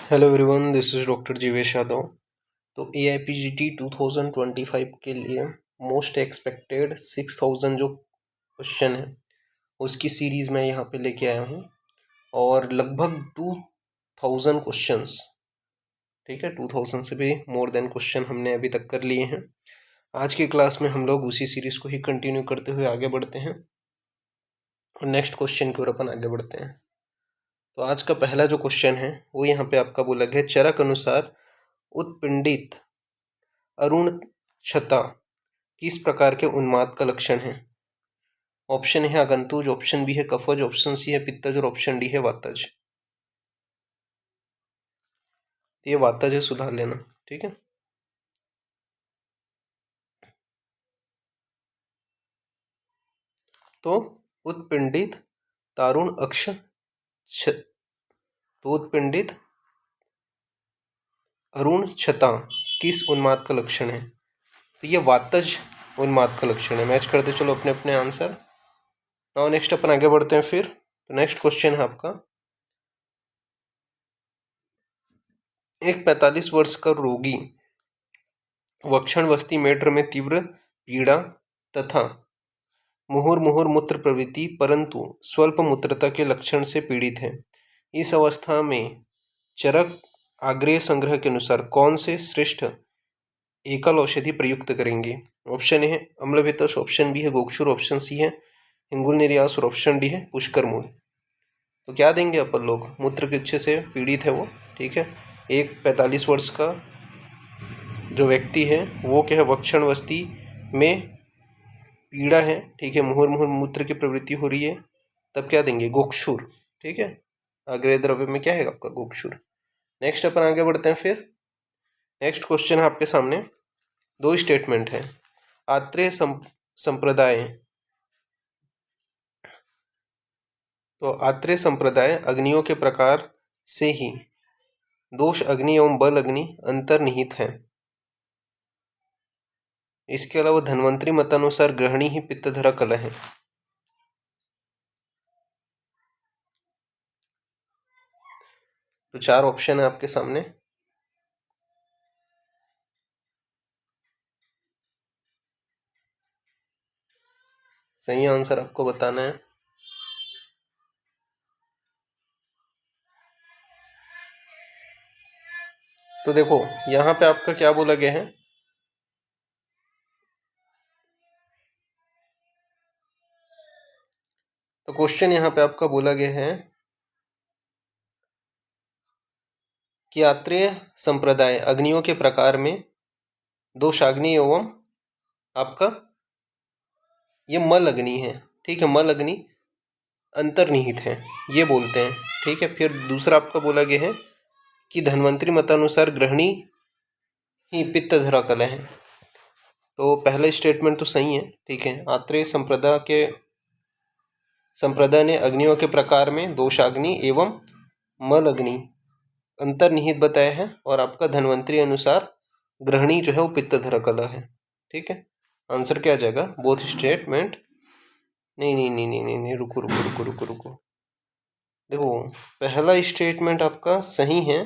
Hello everyone, this is doctor Jeevesh Yadav. तो AIPGT 2025 के लिए मोस्ट एक्सपेक्टेड 6000 जो क्वेश्चन है उसकी सीरीज़ मैं यहाँ पे लेके आया हूँ और लगभग 2000 क्वेश्चंस, ठीक है, 2000 से भी मोर देन क्वेश्चन हमने अभी तक कर लिए हैं। आज की क्लास में हम लोग उसी सीरीज़ को ही कंटिन्यू करते हुए आगे बढ़ते हैं और नेक्स्ट क्वेश्चन की ओर अपन आगे बढ़ते हैं। तो आज का पहला जो क्वेश्चन है वो यहाँ पे आपका बोला गया, चरक अनुसार उत्पिंडित अरुणक्षता किस प्रकार के उन्माद का लक्षण है। ऑप्शन है अगंतुज, ऑप्शन बी है कफज, ऑप्शन सी है पित्तज और ऑप्शन डी है वातज। ये वातज है, सुधार लेना, ठीक है। तो उत्पिंडित तारुण अक्ष तो उत्पिंडित अरुण क्षता किस उन्माद का लक्षण है। तो ये वातज उन्माद का लक्षण है। मैच करते चलो अपने अपने आंसर। नाउ नेक्स्ट अपन आगे बढ़ते हैं फिर। तो नेक्स्ट क्वेश्चन है आपका, एक 45 वर्ष का रोगी वक्षण मेढ्र में तीव्र पीड़ा तथा मुहुर्मुहुर मूत्र प्रवृत्ति परंतु स्वल्प मूत्रता के लक्षण से पीड़ित है। इस अवस्था में चरक आग्नेय संग्रह के अनुसार कौन से श्रेष्ठ एकल औषधि प्रयुक्त करेंगे। ऑप्शन ए है अम्लवेतस, ऑप्शन बी है गोक्षुर, ऑप्शन सी है हिंगुल निर्यास और ऑप्शन डी है पुष्कर मूल। तो क्या देंगे अपन लोग, मूत्र के इच्छे से पीड़ित है वो, ठीक है। एक 45 वर्ष का जो व्यक्ति है वो क्या है, वक्षण में पीड़ा है, ठीक है, मुहुर मुहुर मूत्र की प्रवृत्ति हो रही है, तब क्या देंगे, गोक्षुर, ठीक है। आग्नेय द्रव्य में क्या है आपका गोक्षुर। नेक्स्ट अपन आगे बढ़ते हैं फिर। नेक्स्ट क्वेश्चन है आपके सामने, दो स्टेटमेंट है। आत्रेय संप्रदाय, तो आत्रेय संप्रदाय अग्नियों के प्रकार से ही दोष अग्नि एवं बल अग्नि अंतर्निहित है। इसके अलावा धन्वंतरी मतानुसार ग्रहणी ही पित्तधरा कलह है। तो चार ऑप्शन है आपके सामने। सही आंसर आपको बताना है। तो देखो यहाँ पे आपका क्या बोला गया है, तो क्वेश्चन यहाँ पे आपका बोला गया है कि आत्रेय संप्रदाय अग्नियों के प्रकार में दोषाग्नि एवं आपका ये मल अग्नि है, ठीक है, मल अग्नि अंतर्निहित है, ये बोलते हैं, ठीक है। फिर दूसरा आपका बोला गया है कि धन्वंतरी मतानुसार ग्रहणी ही पित्तधरा कलह है। तो पहला स्टेटमेंट तो सही है, ठीक है। आत्रेय संप्रदाय ने अग्नियों के प्रकार में दोषाग्नि एवं मल अग्नि अंतर्निहित बताया है और आपका धन्वंतरी अनुसार ग्रहणी जो है वो पित्तधरा कलह है, ठीक है। आंसर क्या आ जाएगा, बोथ स्टेटमेंट। नहीं नहीं नहीं नहीं नहीं नहीं, रुको रुको रुको रुको रुको, देखो पहला स्टेटमेंट आपका सही है,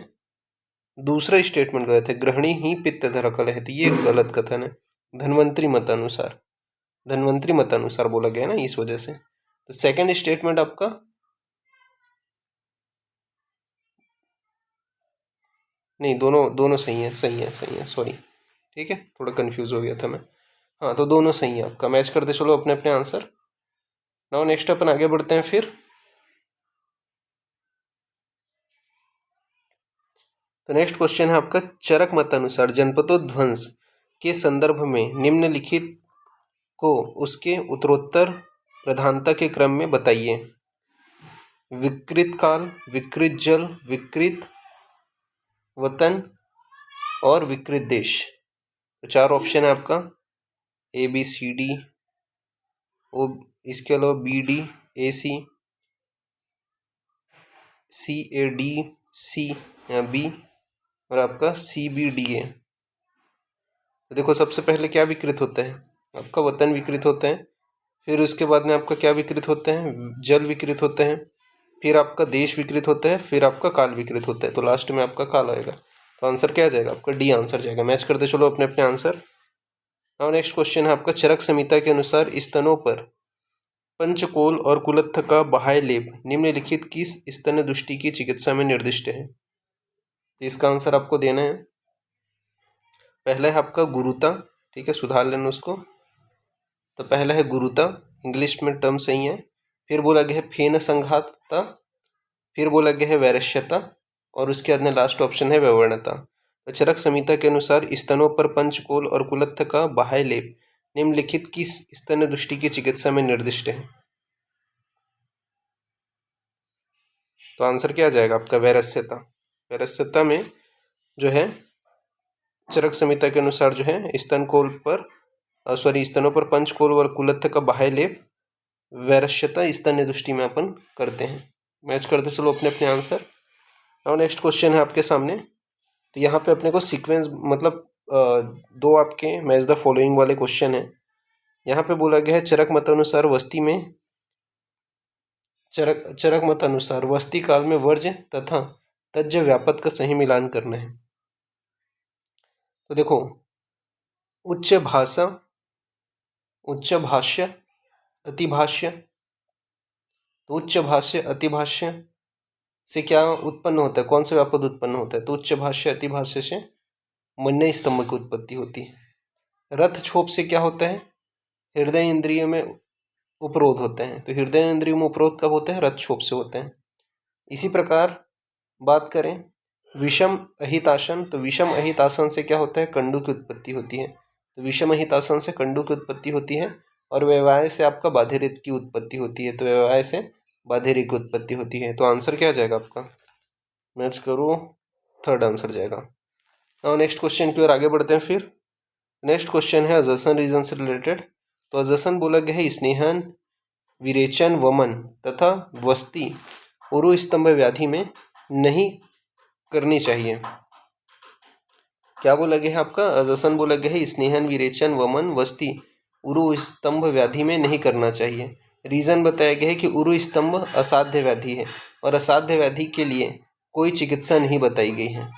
दूसरा स्टेटमेंट गलत है, ग्रहणी ही पित्तधरा कलह है, तो ये गलत कथन है। धन्वंतरी मतानुसार बोला गया ना, इस वजह से। तो सेकंड स्टेटमेंट आपका नहीं, दोनों सही है, सॉरी, ठीक है, थोड़ा कंफ्यूज हो गया था मैं। हाँ, तो दोनों सही है आपका। मैच करते चलो अपने अपने आंसर। नाउ नेक्स्ट अपन आगे बढ़ते हैं फिर। तो नेक्स्ट क्वेश्चन है आपका, चरक मतानुसार जनपदोध्वंस के संदर्भ में निम्नलिखित को उसके उत्तरोत्तर प्रधानता के क्रम में बताइए। विकृत काल, विकृत जल, विकृत वतन और विकृत देश। तो चार ऑप्शन है आपका, ए बी सी डी, ओ इसके अलावा B D A C, C A D C B और आपका सी बी डी ए। तो देखो सबसे पहले क्या विकृत होता है, आपका वतन विकृत होता है। फिर उसके बाद में आपका क्या विकृत होता है, जल विकृत होता है। फिर आपका देश विकृत होता है, फिर आपका काल विकृत होता है, तो लास्ट में आपका काल आएगा। तो आंसर क्या आ जाएगा आपका? डी आंसर जाएगा। मैच करते चलो अपने अपने आंसर। नाउ नेक्स्ट क्वेश्चन है आपका, चरक संहिता के अनुसार स्तनों पर पंचकोल और कुलत्थ का बाह्य लेप निम्नलिखित किस स्तन दुष्टि की चिकित्सा में निर्दिष्ट है? तो इसका आंसर आपको देना है। पहला है आपका गुरुता, ठीक है, सुधार लेना उसको। तो पहला है गुरुता, इंग्लिश में टर्म सही है। फिर बोला गया है फेन संघातता, फिर बोला गया है वैरस्यता, और उसके बाद में लास्ट ऑप्शन है व्यवर्णता। तो चरक संहिता के अनुसार स्तनों पर पंचकोल और कुलत्थ का बाह्य लेप निम्नलिखित किस स्तन दुष्टि की चिकित्सा में निर्दिष्ट है? तो आंसर क्या आ जाएगा आपका? वैरस्यता। वैरस्यता में जो है चरक संहिता के अनुसार जो है स्तनों पर पंचकोल और कुलत्थ का बाह्य लेप वैरस्यता स्तन दुष्टि में अपन करते हैं। मैच करते चलो अपने अपने आंसर। और नेक्स्ट क्वेश्चन है आपके सामने। तो यहाँ पे अपने को सीक्वेंस मतलब दो आपके मैच द फॉलोइंग वाले क्वेश्चन है। यहाँ पे बोला गया है चरक मत अनुसार वस्ती काल में वर्ज्य तथा तज्य व्यापक का सही मिलान करना है। तो देखो, उच्च भाष्य अतिभाष्य, तो उच्च भाष्य अतिभाष्य से क्या उत्पन्न होता है? कौन सा व्यापक उत्पन्न होता है? तो उच्च भाष्य अतिभाष्य से मन्य स्तंभ की उत्पत्ति होती है। रथ छोप से क्या होता है? हृदय इंद्रिय में उपरोध होते हैं। तो हृदय इंद्रिय में उपरोध कब होते हैं? रथ छोप से होते हैं। इसी प्रकार बात करें विषम अहितासन, तो विषम अहितासन से क्या होता है? कंडू की उत्पत्ति होती है। तो विषम अहितासन से कंडू की उत्पत्ति होती है, और व्यवाय से आपका बाधिरित की उत्पत्ति होती है। तो व्यवाय से बाधिरित की उत्पत्ति होती है। तो आंसर क्या आ जाएगा आपका? मैच करो, थर्ड आंसर जाएगा। और नेक्स्ट क्वेश्चन की ओर आगे बढ़ते हैं। फिर नेक्स्ट क्वेश्चन है अजसन रीजन से रिलेटेड। तो अजसन बोला गया है स्नेहन, विरेचन, वमन तथा वस्ती उरु स्तंभ व्याधि में नहीं करनी चाहिए। क्या बोला गया है आपका? अजसन बोला गया है स्नेहन, विरेचन, वमन, वस्ती उरु स्तंभ व्याधि में नहीं करना चाहिए। रीजन बताया गया है कि उरु स्तंभ असाध्य व्याधि है, और असाध्य व्याधि के लिए कोई चिकित्सा नहीं बताई गई है।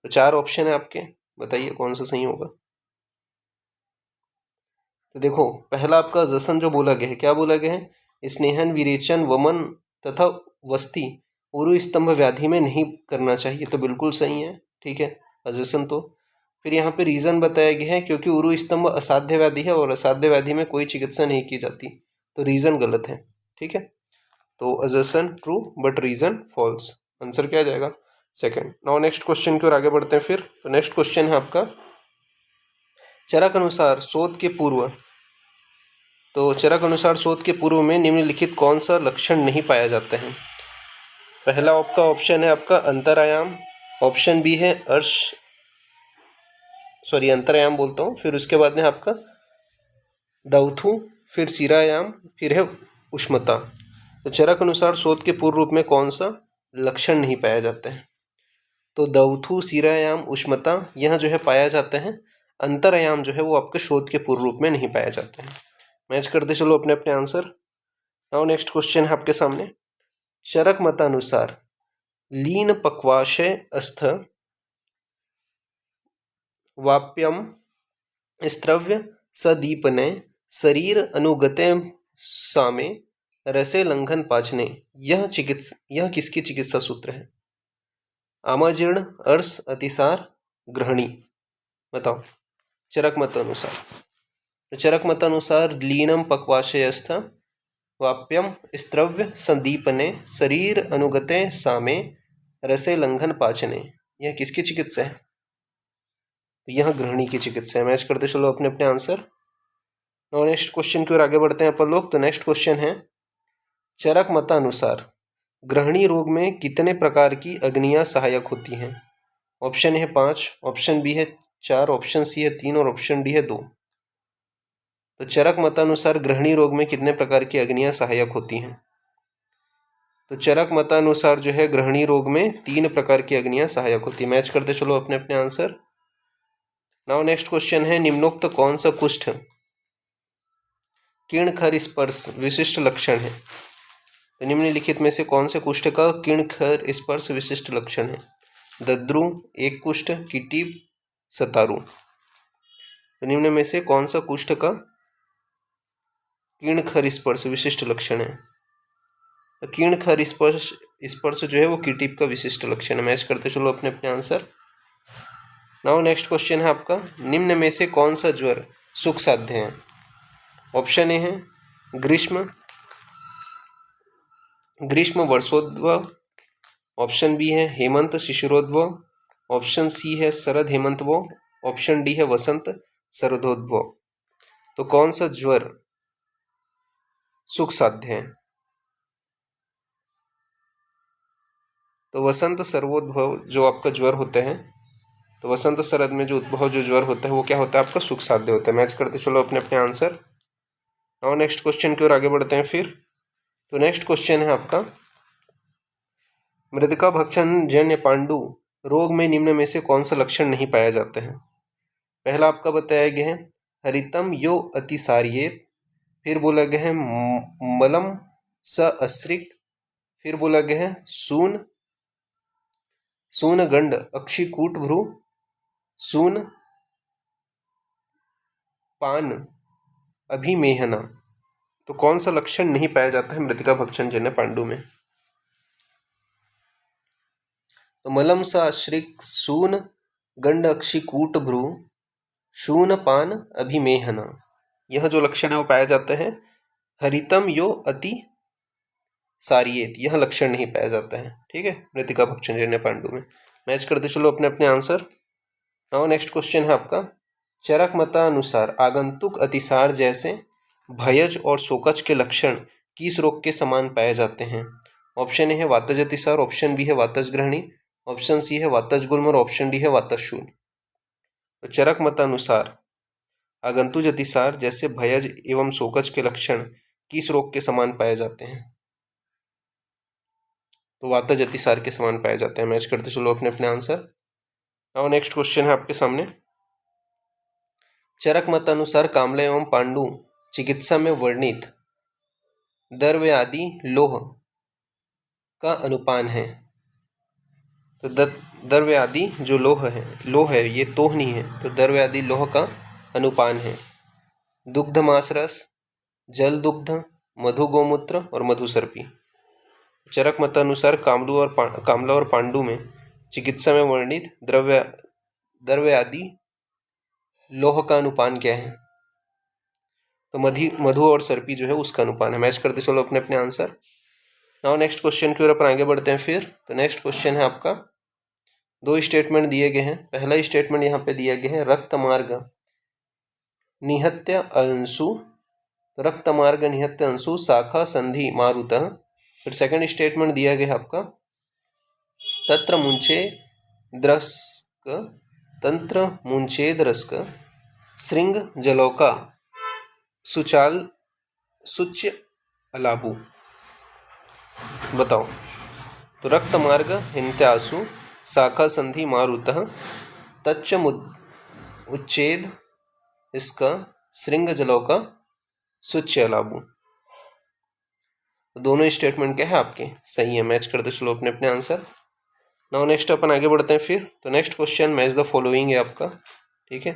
तो चार ऑप्शन है आपके, बताइए कौन सा सही होगा। तो देखो, पहला आपका जसन जो बोला गया है, क्या बोला गया है? स्नेहन, विरेचन, वमन तथा वस्ती उरु स्तंभ व्याधि में नहीं करना चाहिए। तो बिल्कुल सही है, ठीक है, अजसन। तो फिर यहाँ पे रीजन बताया गया है क्योंकि उरु स्तंभ असाध्य व्याधि है, और असाध्य व्याधि में कोई चिकित्सा नहीं की जाती। तो रीजन गलत है, ठीक है। तो assertion true but reason false. Answer क्या आ जाएगा? सेकंड। नाउ नेक्स्ट क्वेश्चन की ओर आगे बढ़ते हैं। फिर तो नेक्स्ट क्वेश्चन है आपका, चरक अनुसार शोध के पूर्व, तो चरक अनुसार शोध के पूर्व में निम्नलिखित कौन सा लक्षण नहीं पाया जाता है? पहला आपका ऑप्शन है आपका अंतरायाम, ऑप्शन बी है अंतरायाम बोलता हूँ, फिर उसके बाद में आपका दौथु, फिर सिरायाम, फिर है उष्मता। तो चरक अनुसार शोध के पूर्व रूप में कौन सा लक्षण नहीं पाया जाता है? तो दौथु, सिरायाम, उष्मता यह जो है पाया जाता है। अंतरायाम जो है वो आपके शोध के पूर्व रूप में नहीं पाया जाता है। मैच करते चलो अपने अपने आंसर। नाउ नेक्स्ट क्वेश्चन है आपके सामने, चरक मतानुसार लीन पक्वाशय अस्थ वाप्यम स्त्रव्य सदीपने शरीर अनुगते सामे रसे लंघन पाचने, यह किसकी चिकित्सा सूत्र है? आमाजीर्ण, अर्स, अतिसार, ग्रहणी, बताओ चरक मत अनुसार। तो चरक मत अनुसार लीनम पक्वाशयस्थ वाप्यम स्त्रव्य संदीपने शरीर अनुगते सामे रसे लंघन पाचने, यह किसकी चिकित्सा है? यह ग्रहणी की चिकित्सा है। मैच करते चलो अपने अपने आंसर। और नेक्स्ट क्वेश्चन की ओर आगे बढ़ते हैं अपन लोग। तो नेक्स्ट क्वेश्चन है, चरक मतानुसार ग्रहणी रोग में कितने प्रकार की अग्नियां सहायक होती हैं? ऑप्शन है 5, ऑप्शन बी है 4, ऑप्शन सी है 3 और ऑप्शन डी है 2। तो चरक मतानुसार ग्रहणी रोग में कितने प्रकार की अग्नियां सहायक होती हैं? तो चरक मतानुसार जो है ग्रहणी रोग में 3 प्रकार की अग्नियां सहायक होती है। मैच करते चलो अपने अपने आंसर। नाउ नेक्स्ट क्वेश्चन है, निम्नोक्त कौन सा कुष्ठ किरणखर स्पर्श विशिष्ट लक्षण है? तो निम्नलिखित में से कौन से कुष्ठ का किर्ण खर स्पर्श विशिष्ट लक्षण है? दद्रु, एक कुष्ठ, कीटीप, सतारु। तो निम्न में से कौन सा कुष्ठ का किर्ण खर स्पर्श विशिष्ट लक्षण है? तो किर्ण खर स्पर्श स्पर्श जो है वो कीटीप का विशिष्ट लक्षण है। मैच करते चलो अपने अपने आंसर। नाउ नेक्स्ट क्वेश्चन है आपका, निम्न में से कौन सा ज्वर सुख साध्य है? ऑप्शन ए है ग्रीष्म वर्षोद्भव, ऑप्शन बी है हेमंत शिशिरोद्भव, ऑप्शन सी है शरद हेमंतभव, ऑप्शन डी है वसंत शरदोद्भव। तो कौन सा ज्वर सुख साध्य है? तो वसंत सर्वोद्भव जो आपका ज्वर होता है, तो वसंत शरद में जो उद्भव जो ज्वर होता है वो क्या होता है आपका सुख साध्य होता है। मैच करते चलो अपने अपने आंसर। और नेक्स्ट क्वेश्चन की ओर आगे बढ़ते हैं फिर। तो नेक्स्ट क्वेश्चन है आपका, मृतिका भक्षण जन्य पांडु रोग में निम्न में से कौन सा लक्षण नहीं पाया जाता है? पहला आपका बताया गया है हरितम यो अतिसार्येत, फिर बोला गया है मलम स अस्रिक, फिर बोला गया है सून गंड अक्षिकूट भ्रू, सून पान अभिमेहना। तो कौन सा लक्षण नहीं पाया जाता है मृतिका भक्षण जन्य पांडु में? तो मलम सा अश्रिक, सून गंड अक्षिकूट भ्रू, शून पान अभिमेहना, यह जो लक्षण है वो पाया जाता है। हरितम यो अति सारियेत, यह लक्षण नहीं पाया जाता है। ठीक है, मृतिका भक्षण जन्य पांडु में। मैच करते चलो अपने अपने आंसर। नाउ नेक्स्ट क्वेश्चन है आपका, चरक मतानुसार आगंतुक अतिसार जैसे भयज और शोकज के लक्षण किस रोग के समान पाए जाते हैं? ऑप्शन ए है वातज अतिसार, ऑप्शन बी है वातज ग्रहणी, ऑप्शन सी है वातज गुल्म और ऑप्शन डी है वातज शूल। तो चरक मतानुसार आगंतुज अतिसार जैसे भयज एवं शोकज के लक्षण किस रोग के समान पाए जाते हैं? तो वातज अतिसार के समान पाए जाते हैं। मैच करते चलो अपने अपने आंसर। और नेक्स्ट क्वेश्चन है आपके सामने, चरक मत अनुसार कामला एवं पांडु चिकित्सा में वर्णित द्रव्य आदि लोह का अनुपान है। तो द्रव्य आदि जो लोह है ये तोह नहीं है, तो द्रव्य आदि लोह का अनुपान है दुग्ध मांस रस, जल दुग्ध, मधु गोमूत्र और मधु सर्पी। चरक मतानुसार कामला और पांडु में चिकित्सा में वर्णित द्रव्य आदि लोह का अनुपान क्या है? तो मधु और सर्पी जो है उसका अनुपान है। मैच करते चलो अपने अपने आंसर। नाउ नेक्स्ट क्वेश्चन की ओर अपन आगे बढ़ते हैं फिर। तो नेक्स्ट क्वेश्चन है आपका, दो स्टेटमेंट दिए गए हैं। पहला स्टेटमेंट यहाँ पे दिया गया है रक्त मार्ग निहत्य अंशु, रक्त मार्ग निहत्य अंशु शाखा संधि मारुतः। फिर सेकंड स्टेटमेंट दिया गया आपका तत्र मुंचे द्रस्क तंत्र मुंचे द्रस्क श्रृंग जलौका सुचाल सुच्य अलाबू। बताओ। तो रक्त मार्ग हिंत्यासु शाखा संधि मारुतः तच्च उच्छेद इसका श्रृंग जलौका सुच्य अलाबू। तो दोनों स्टेटमेंट क्या है आपके सही है। मैच करते चलो अपने अपने आंसर। नाउ नेक्स्ट अपन आगे बढ़ते हैं फिर। तो next question match the following है आपका। ठीक है,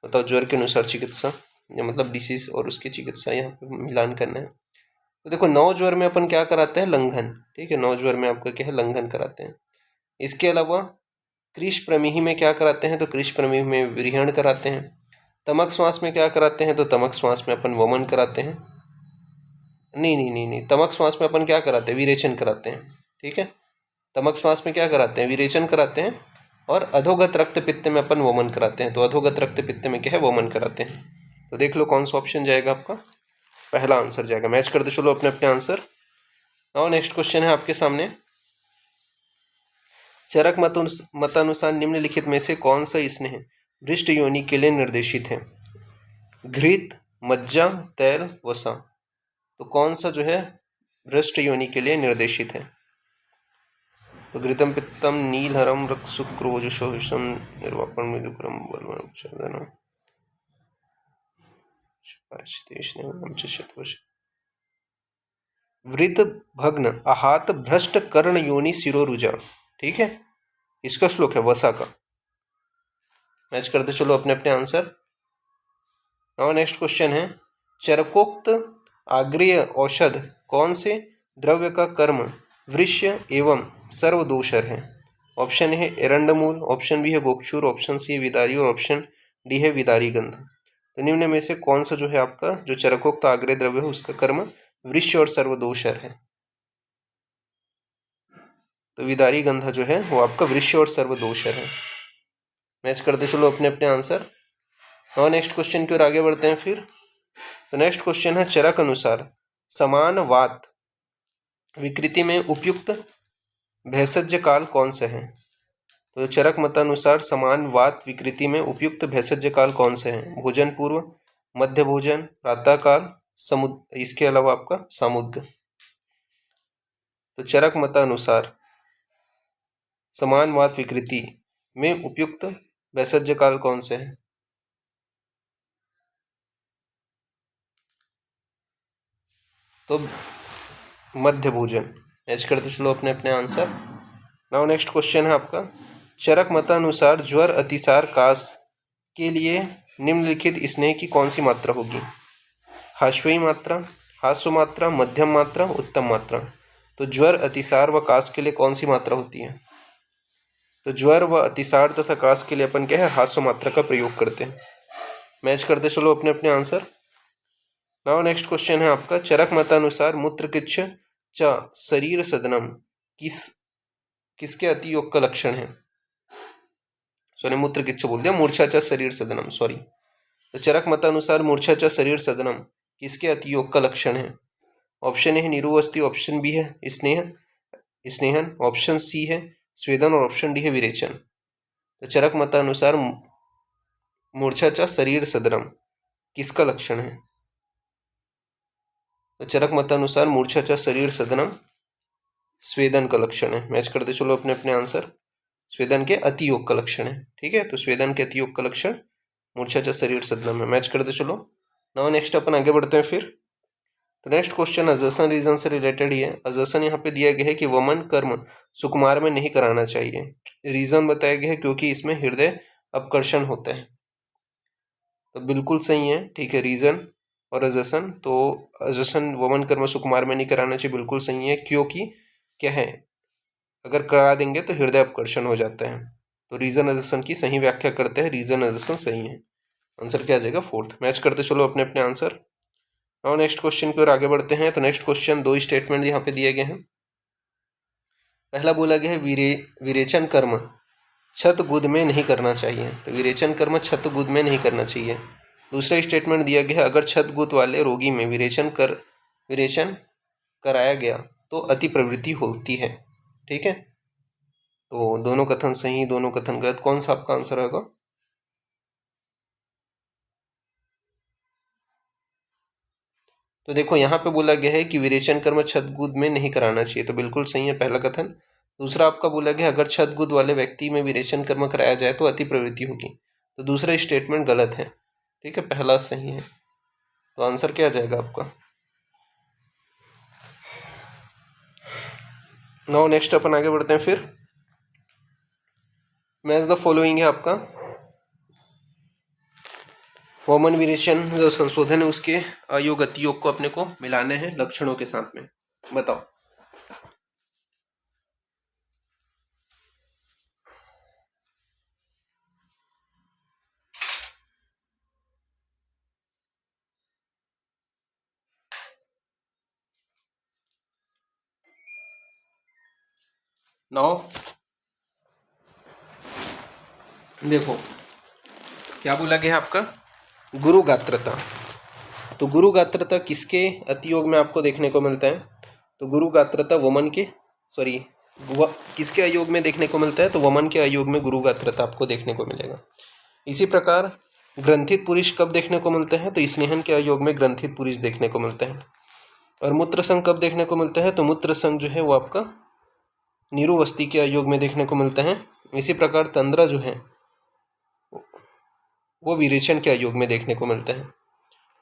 बताओ ज्वर के अनुसार चिकित्सा, या मतलब डिसीज और उसकी चिकित्सा यहाँ पे मिलान करना है। तो देखो नौ ज्वर में अपन क्या कराते हैं लंघन। ठीक है, नौ ज्वर में आपका क्या है लंघन कराते हैं। इसके अलावा कृष प्रमेही में क्या कराते हैं? तो कृष प्रमेही में विरहण कराते हैं। तमक श्वास में क्या कराते हैं? तो तमक श्वास में अपन वमन कराते हैं। नहीं, तमक श्वास में अपन क्या कराते हैं? विरेचन कराते हैं। ठीक है, तमक श्वास में क्या कराते हैं? विरेचन कराते हैं। और अधोगत रक्त पित्त में अपन वमन कराते हैं। तो अधोगत रक्त पित्त में क्या है वमन कराते हैं। तो देख लो कौन सा ऑप्शन जाएगा आपका, पहला आंसर जाएगा। मैच करते चलो अपने अपने आंसर। नाउ नेक्स्ट क्वेश्चन है आपके सामने, चरक मतानुसार निम्नलिखित में से कौन सा स्नेह भ्रष्ट योनि के लिए निर्देशित है? घृत, मज्जा, तैल, वसा। तो कौन सा जो है भ्रष्ट योनि के लिए निर्देशित है? तो घृतम पित्तम नीलहरम रक्सुक्रोजुषोहिषम निर्वापण मृदुकरम बलवनम वृत भग्न आहात भ्रष्ट कर्ण योनि शिरोरुजा। ठीक है, इसका श्लोक है वसा का। मैच करते चलो अपने अपने आंसर। नाउ नेक्स्ट क्वेश्चन है, चरकोक्त आग्रेय औषध कौन से द्रव्य का कर्म वृष्य एवं सर्वदोषर है? ऑप्शन है एरंडमूल, ऑप्शन बी है गोक्षूर, ऑप्शन सी है विदारी और ऑप्शन डी है विदारी गंध। तो निम्न में से कौन सा जो है आपका जो चरकोक्त आग्रेय द्रव्य है उसका कर्म वृष्य और सर्वदोषर है? तो विदारी गंध जो है वो आपका वृष्य और सर्वदोषर है। मैच करते चलो अपने अपने आंसर। और नेक्स्ट क्वेश्चन की ओर आगे बढ़ते हैं फिर। तो नेक्स्ट क्वेश्चन है, चरक अनुसार समान वात विकृति में उपयुक्त भेषज काल कौन सा है? तो चरक मतानुसार समान वात विकृति में उपयुक्त भेषज काल कौन से हैं? भोजन पूर्व, मध्य भोजन, प्रातः काल, इसके अलावा आपका सामुद्र। तो चरक मतानुसार समान वात विकृति में उपयुक्त भेषज काल कौन से हैं? तो मध्य भोजन। मैच करते चलो अपने अपने आंसर। नाउ नेक्स्ट क्वेश्चन है आपका, चरक मतानुसार ज्वर अतिसार कास के लिए निम्नलिखित स्नेह की कौन सी मात्रा होगी? हाश्वयी मात्रा, हास्व मात्रा, मध्यम मात्रा, उत्तम मात्रा। तो ज्वर अतिसार व कास के लिए कौन सी मात्रा होती है? तो ज्वर व अतिसार तथा कास के लिए अपन क्या है हास्व मात्रा का प्रयोग करते हैं। मैच करते चलो अपने अपने आंसर। नाउ नेक्स्ट क्वेश्चन है आपका, चरक मतानुसार मूत्रकिच्छ च शरीर सदनम किसके अतियोग का लक्षण है? सॉरी, मूत्रकिच्छ बोल दिया, मूर्छा च शरीर सदनम, सॉरी। तो चरक मतानुसार मूर्छा च शरीर सदनम किसके अतियोग का लक्षण है? ऑप्शन ए है निरुवस्ती, ऑप्शन बी है स्नेहन, ऑप्शन सी है स्वेदन और ऑप्शन डी है विरेचन। तो चरक मतानुसार मूर्छा च शरीर सदनम किसका लक्षण है? तो चरक मतानुसार मूर्छा च शरीर सदनम स्वेदन का लक्षण है। मैच करते चलो अपने अपने आंसर। स्वेदन के अतियोग का लक्षण है। ठीक है, तो स्वेदन के अतियोग का लक्षण मूर्छा च शरीर सदनम है। मैच करते चलो। नाउ नेक्स्ट अपन आगे बढ़ते हैं फिर। तो नेक्स्ट क्वेश्चन अजसन रीजन से रिलेटेड ही है। अजसन यहाँ पे दिया गया है कि वमन कर्म सुकुमार में नहीं कराना चाहिए। रीजन बताया गया है क्योंकि इसमें हृदय अपकर्षण होता है। तो बिल्कुल सही है। ठीक है, रीजन और अजसन। तो अजसन वमन कर्म सुकुमार में नहीं कराना चाहिए, बिल्कुल सही है, क्योंकि क्या है अगर करा देंगे तो हृदय अपकर्षण हो जाता है। तो रीजन अजसन की सही व्याख्या करते हैं, रीजन अजसन सही है। आंसर क्या आ जाएगा? फोर्थ। मैच करते चलो अपने अपने आंसर। और नेक्स्ट क्वेश्चन की ओर आगे बढ़ते हैं। तो नेक्स्ट क्वेश्चन दो स्टेटमेंट यहाँ पे दिए गए हैं। पहला बोला गया है विरेचन कर्म छत गुद में नहीं करना चाहिए। तो विरेचन कर्म छत गुद में नहीं करना चाहिए। दूसरा स्टेटमेंट दिया गया है, अगर छत गुद वाले रोगी में विरेचन कराया गया तो अति प्रवृत्ति होती है। ठीक है, तो दोनों कथन सही, दोनों कथन गलत, कौन सा आपका आंसर होगा? तो देखो यहाँ पे बोला गया है कि विरेचन कर्म छदगुद में नहीं कराना चाहिए, तो बिल्कुल सही है पहला कथन। दूसरा आपका बोला गया अगर छदगुद वाले व्यक्ति में विरेचन कर्म कराया जाए तो अति प्रवृत्ति होगी, तो दूसरा स्टेटमेंट गलत है। ठीक है, पहला सही है। तो आंसर क्या आ जाएगा आपका? नाउ नेक्स्ट अपन आगे बढ़ते हैं फिर। मैच द फॉलोइंग है आपका, वमन विरेचन जो संशोधन है उसके अयोग अतियोग को अपने को मिलाने हैं लक्षणों के साथ में। बताओ। नाउ देखो क्या बोला गया है आपका, गुरु गात्रता। तो गुरु गात्रता किसके अतियोग में आपको देखने को मिलता है? तो गुरु गात्रता वमन के किसके अयोग में देखने को मिलता है? तो वमन के अयोग में गुरु गात्रता आपको देखने को मिलेगा। इसी प्रकार ग्रंथित पुरुष कब देखने को मिलते हैं? तो स्नेहन के अयोग में ग्रंथित पुरुष देखने को मिलते हैं। और मूत्र संघ कब देखने को मिलता है? तो मूत्र संघ जो है वो आपका निरुवस्ती के अयोग में देखने को मिलता है। इसी प्रकार तंद्रा जो है वो विरेचन के अयोग में देखने को मिलता है।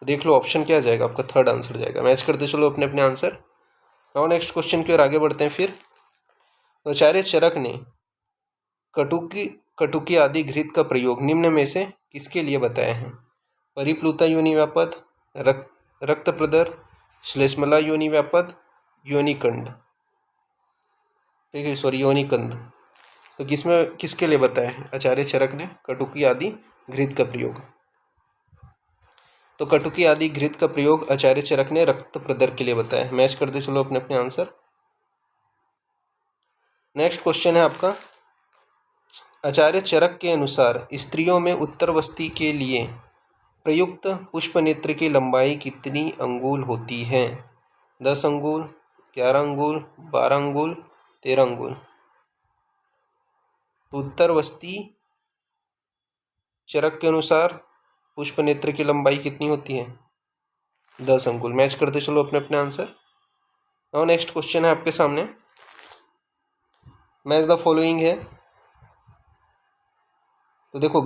देख लो ऑप्शन क्या जाएगा आपका, थर्ड आंसर जाएगा। मैच करते चलो अपने अपने आंसर। नाउ नेक्स्ट क्वेश्चन की ओर आगे बढ़ते हैं। फिर आचार्य चरक ने कटुकी आदि घृत का प्रयोग निम्न में से किसके लिए बताया है? परिप्लुता योनि व्यापद, रक्त प्रदर, श्लेष्मला योनि व्यापद, योनिकंड, ठीक है, सॉरी योनिकंद। तो किसके लिए बताया है आचार्य चरक ने कटुकी आदि घृत का प्रयोग? तो कटुकी आदि घृत का प्रयोग आचार्य चरक ने रक्त प्रदर के लिए बताया। मैच करते चलो अपने अपने आंसर। नेक्स्ट क्वेश्चन है आपका, आचार्य चरक के अनुसार स्त्रियों में उत्तरवस्ती के लिए प्रयुक्त पुष्पनेत्र की लंबाई कितनी अंगुल होती है? 10 अंगुल, 11 अंगुल, 12 अंगुल, 13 अंगुल। तो उत्तरवस्ती चरक के अनुसार पुष्पनेत्र की लंबाई कितनी होती है? 10 अंगुल। मैच करते चलो अपने अपने आंसर। नाउ नेक्स्ट क्वेश्चन है आपके सामने, मैच द फॉलोइंग है। तो देखो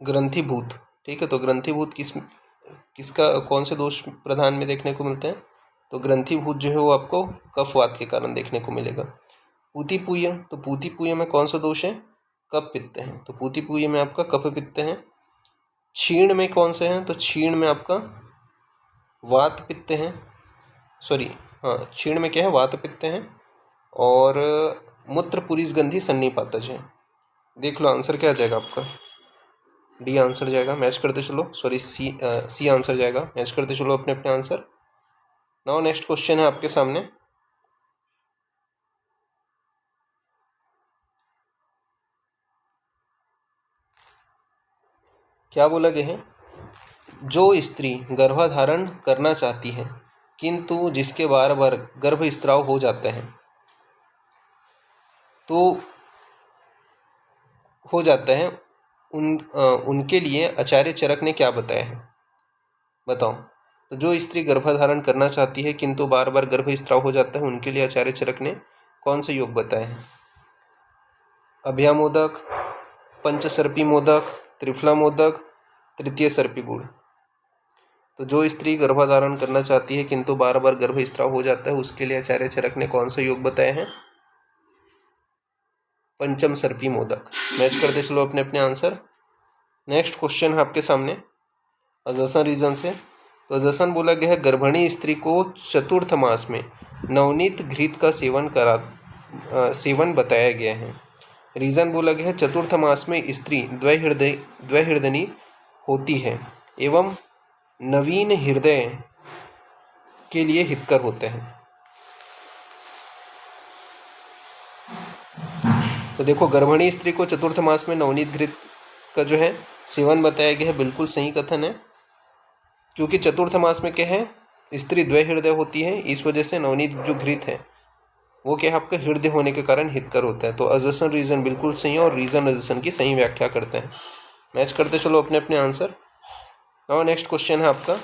ग्रंथिभूत, ठीक है, तो ग्रंथिभूत किसका कौन से दोष प्रधान में देखने को मिलते हैं? तो ग्रंथिभूत जो है वो आपको कफवात के कारण देखने को मिलेगा। पूतिपूय, तो पूतिपूय में कौन सा दोष है? कफ पित्त है, तो पूतिपूय में आपका कफ पित्त है। क्षीण में कौन से हैं? तो क्षीण में आपका वात पित्त है, सॉरी हाँ, क्षीण में क्या है? वात पित्त है। और मूत्र पुरीसगंधी सन्निपातज है। देख लो आंसर क्या आ जाएगा आपका, डी आंसर जाएगा। मैच करते चलो, सॉरी सी आंसर जाएगा। मैच करते चलो अपने अपने आंसर। नाउ नेक्स्ट क्वेश्चन है आपके सामने, क्या बोला गया है? जो स्त्री गर्भाधारण करना चाहती है किंतु जिसके बार बार गर्भस्राव हो जाते हैं, तो हो जाता है उनके लिए आचार्य चरक ने क्या बताया है? बताओ। तो जो स्त्री गर्भधारण करना चाहती है किंतु बार बार गर्भस्राव हो जाता है, उनके लिए आचार्य चरक ने कौन से योग बताए हैं? अभ्यामोदक, पंचसर्पी मोदक, त्रिफला मोदक, तृतीय सर्पी गुड़। तो जो स्त्री गर्भधारण करना चाहती है किंतु बार बार गर्भस्राव हो जाता है, उसके लिए आचार्य चरक ने कौन सा योग बताए हैं? पंचम सर्पी मोदक। मैच करते चलो अपने अपने आंसर। नेक्स्ट क्वेश्चन है आपके सामने अजसन रीजन से। तो अजसन बोला गया है, गर्भिणी स्त्री को चतुर्थ मास में नवनीत घृत का सेवन बताया गया है। रीजन बोला गया है, चतुर्थ मास में स्त्री द्वैहृदयी होती है एवं नवीन हृदय के लिए हितकर होते हैं। तो देखो, गर्भिणी स्त्री को चतुर्थ मास में नवनीत घृत का जो है सेवन बताया गया है, बिल्कुल सही कथन है। क्योंकि चतुर्थ मास में क्या है? स्त्री द्वैहृदय होती है, इस वजह से नवनीत जो घृत है वो क्या है? आपका हृदय होने के कारण हितकर होता है। तो अजसन रीजन बिल्कुल सही है और रीजन अजसन की सही व्याख्या करते हैं। मैच करते चलो अपने अपने आंसर। नाउ नेक्स्ट क्वेश्चन है आपका,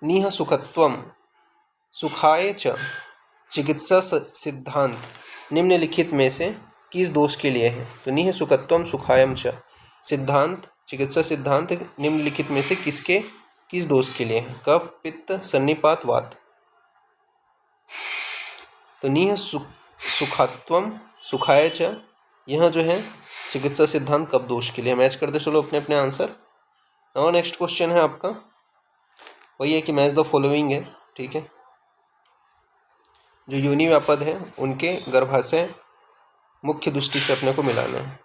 निह सुखत्वम सुखाय च चिकित्सा सिद्धांत निम्नलिखित में से किस दोष के लिए है? तो निह सुखत्वम सुखायम च सिद्धांत, चिकित्सा सिद्धांत निम्नलिखित में से किस दोष के लिए है? कफ, पित्त, सन्निपात, वात। तो निह सुखात्वम सुखाय च, यह जो है चिकित्सा सिद्धांत कफ दोष के लिए। मैच करते चलो अपने अपने आंसर। नाउ नेक्स्ट क्वेश्चन है आपका, वही है कि मैच द फॉलोइंग है, ठीक है। जो योनि व्यापद है उनके गर्भाशय मुख्य दृष्टि से अपने को मिलाना है,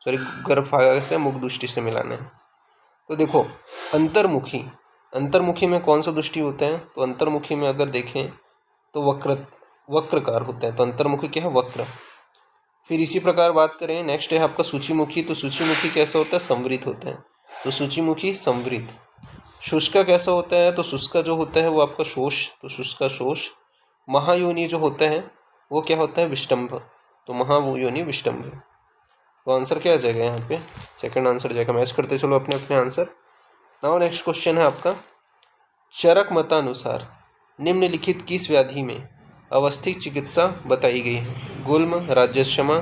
सॉरी गर्भाशय मुख दृष्टि से मिलाना है। तो देखो, अंतर्मुखी में कौन सा दृष्टि होता है? तो अंतर्मुखी में अगर देखें तो वक्रकार होता है। तो अंतर्मुखी क्या है? वक्र। फिर इसी प्रकार बात करें, नेक्स्ट है आपका सूचीमुखी। तो सूचीमुखी कैसा होता है? संवृत होता है। तो सूचीमुखी संवृत। शुष्का कैसा होता है? तो शुष्का जो होता है वो आपका शोष, तो शुष्का शोष। महायोनि जो होता है वो क्या होता है? विष्टंभ। तो महायोनि विष्टंभ। तो आंसर क्या आ जाएगा यहाँ पे? सेकंड आंसर जाएगा। मैच करते चलो अपने अपने आंसर। नाउ नेक्स्ट क्वेश्चन है आपका, चरक मतानुसार निम्नलिखित किस व्याधि में अवस्थिक चिकित्सा बताई गई है? गुल्म, राज्यक्षमा,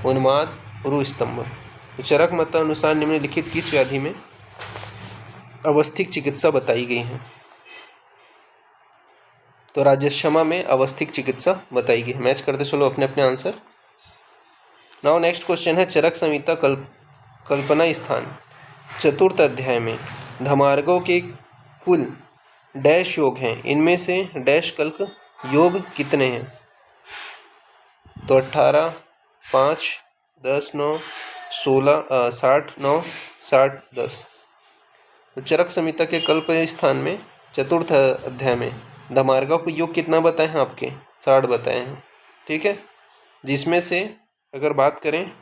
उन्माद, उरुस्तंभ। तो चरक मतानुसार निम्नलिखित किस व्याधि में अवस्थिक चिकित्सा बताई गई है? तो राजश्यामा में अवस्थिक चिकित्सा बताई गई। मैच करते चलो अपने अपने आंसर। नाउ नेक्स्ट क्वेश्चन है चरक संहिता कल्पना स्थान चतुर्थ अध्याय में धमार्गों के कुल डैश योग हैं, इनमें से डैश कल्क योग कितने हैं? तो 18, 5, 10, 9, 16, 60, 9, 60, 10। तो चरक संहिता के कल्प स्थान में चतुर्थ अध्याय में धमार्गों को योग कितना बताए हैं आपके? 60 बताए हैं। ठीक है, जिसमें से अगर बात करें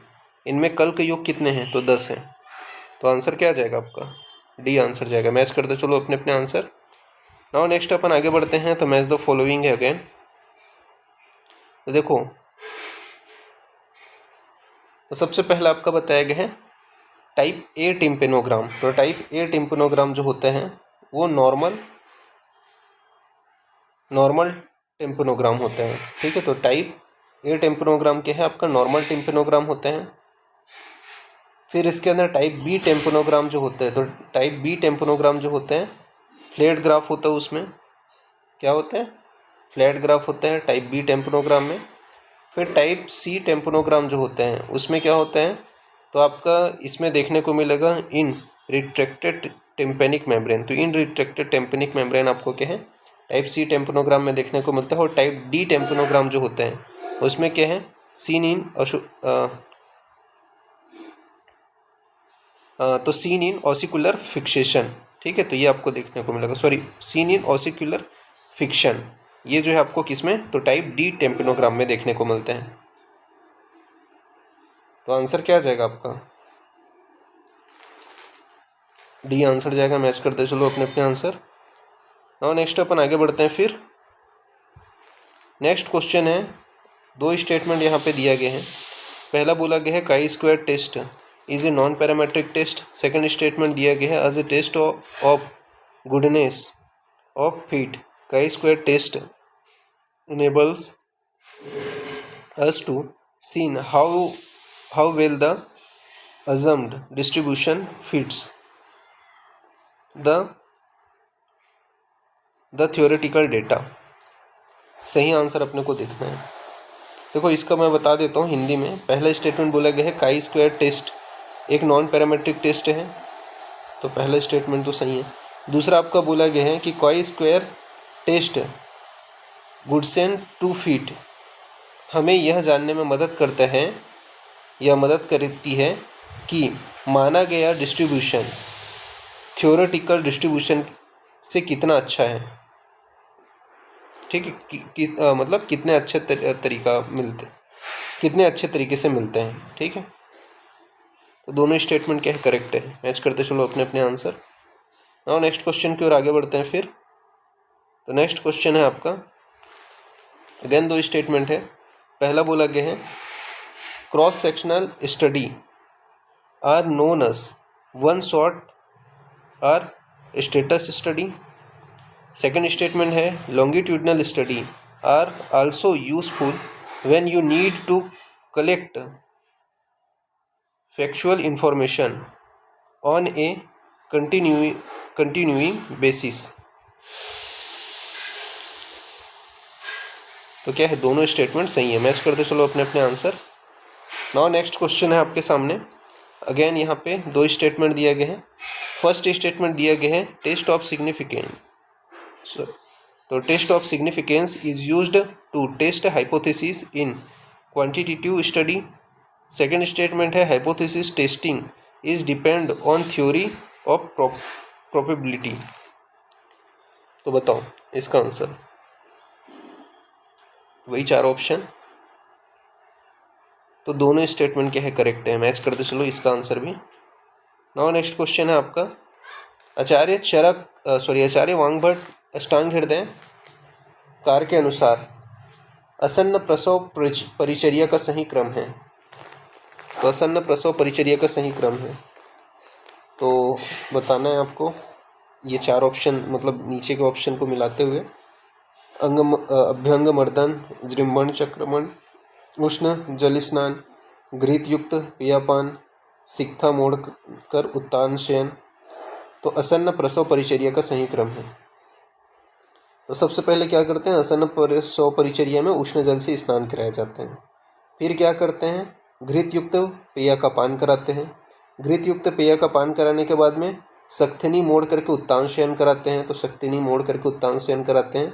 इनमें कल्क योग कितने हैं? तो 10 हैं। तो आंसर क्या आ जाएगा आपका? डी आंसर जाएगा। मैच करते चलो अपने अपने आंसर। नाउ नेक्स्ट अपन आगे बढ़ते हैं। तो मैच द फॉलोइंग है अगेन। तो देखो, तो सबसे पहला आपका बताया गया है टाइप ए टिम्पेनोग्राम। तो टाइप ए टिम्पेनोग्राम जो होते हैं वो नॉर्मल टिम्पेनोग्राम होते हैं। ठीक है, तो टाइप ए टिम्पेनोग्राम क्या है आपका? नॉर्मल टिम्पेनोग्राम होते हैं। फिर इसके अंदर टाइप बी टिम्पेनोग्राम जो होते हैं, तो टाइप बी टिम्पेनोग्राम जो होते हैं फ्लैट ग्राफ होता है। उसमें क्या होते हैं? फ्लैट ग्राफ होते हैं टाइप बी टिम्पेनोग्राम में। फिर टाइप सी टिम्पेनोग्राम जो होते हैं उसमें क्या होते हैं? तो आपका इसमें देखने को मिलेगा इन रिट्रैक्टेड टिम्पेनिक मेम्ब्रेन। तो इन रिट्रैक्टेड टिम्पेनिक मेम्ब्रेन आपको क्या है? टाइप सी टिम्पेनोग्राम में देखने को मिलता है। और टाइप डी टिम्पेनोग्राम जो होते हैं उसमें क्या है? Seen in ossicular fixation. ठीक है, तो ये आपको देखने को मिलेगा। Sorry, seen in ossicular fiction, ये जो है आपको किसमें? तो टाइप डी टिम्पेनोग्राम में देखने को मिलते हैं। तो आंसर क्या आ जाएगा आपका? डी आंसर जाएगा। मैच करते चलो अपने अपने आंसर। नाउ नेक्स्ट अपन आगे बढ़ते हैं। फिर नेक्स्ट क्वेश्चन है, 2 स्टेटमेंट यहाँ पे दिया गया है। पहला बोला गया है chi square test is a non parametric test. Second statement दिया गया है as a test of goodness of fit. Chi square test enables us to see how well the assumed distribution fits the theoretical data। सही answer अपने को देखना है। देखो, इसका मैं बता देता हूँ हिंदी में। पहला स्टेटमेंट बोला गया है काई स्क्वायर टेस्ट एक नॉन पैरामेट्रिक टेस्ट है, तो पहला स्टेटमेंट तो सही है। दूसरा आपका बोला गया है कि chi square test goodness to fit हमें यह जानने में मदद करता है या मदद करती है कि माना गया डिस्ट्रीब्यूशन थ्योरेटिकल डिस्ट्रीब्यूशन से कितना अच्छा है। ठीक है, मतलब कितने अच्छे कितने अच्छे तरीके से मिलते हैं। ठीक है, तो दोनों स्टेटमेंट क्या है? करेक्ट है। मैच करते चलो अपने अपने आंसर। नाउ नेक्स्ट क्वेश्चन की ओर आगे बढ़ते हैं। फिर तो नेक्स्ट क्वेश्चन है आपका, अगेन 2 स्टेटमेंट है। पहला बोला गया है cross sectional study are known as one shot or status study. Second statement है longitudinal study are also useful when you need to collect factual information on a continuing basis. तो क्या है? दोनों स्टेटमेंट सही है। मैच करते चलो अपने अपने आंसर। नाउ नेक्स्ट क्वेश्चन है आपके सामने। अगेन यहाँ पे 2 स्टेटमेंट दिया गया है। फर्स्ट स्टेटमेंट दिया गया है टेस्ट ऑफ सिग्निफिकेंस। तो test of significance is used to test hypothesis in quantitative study. Second statement है hypothesis testing is depend on theory of probability. तो बताओ इसका आंसर। वही 4 ऑप्शन, तो दोनों स्टेटमेंट क्या है? करेक्ट है। मैच करते चलो इसका आंसर भी। नाउ नेक्स्ट क्वेश्चन है आपका आचार्य वांगभट्ट अष्टांग हृदय कार के अनुसार आसन्न प्रसव परिचर्या का सही क्रम है। तो आसन्न प्रसव परिचर्या का सही क्रम है, तो बताना है आपको। ये 4 ऑप्शन मतलब नीचे के ऑप्शन को मिलाते हुए अभ्यंग मर्दन, जृंभण चक्रमण, उष्ण जल स्नान, घृत युक्त पेयपान, सिक्था मोड़ कर उत्तान शयन। तो आसन्न प्रसव परिचर्या का सही क्रम है। तो सबसे पहले क्या करते हैं, आसन पर सौ परिचर्या में उष्ण जल से स्नान कराए जाते हैं। फिर क्या करते हैं, घृत युक्त पेय का पान कराते हैं। घृत युक्त पेय का पान कराने के बाद में सक्थिनी मोड़ करके उत्तान शयन कराते हैं, तो सक्थिनी मोड़ करके उत्तान शयन कराते हैं।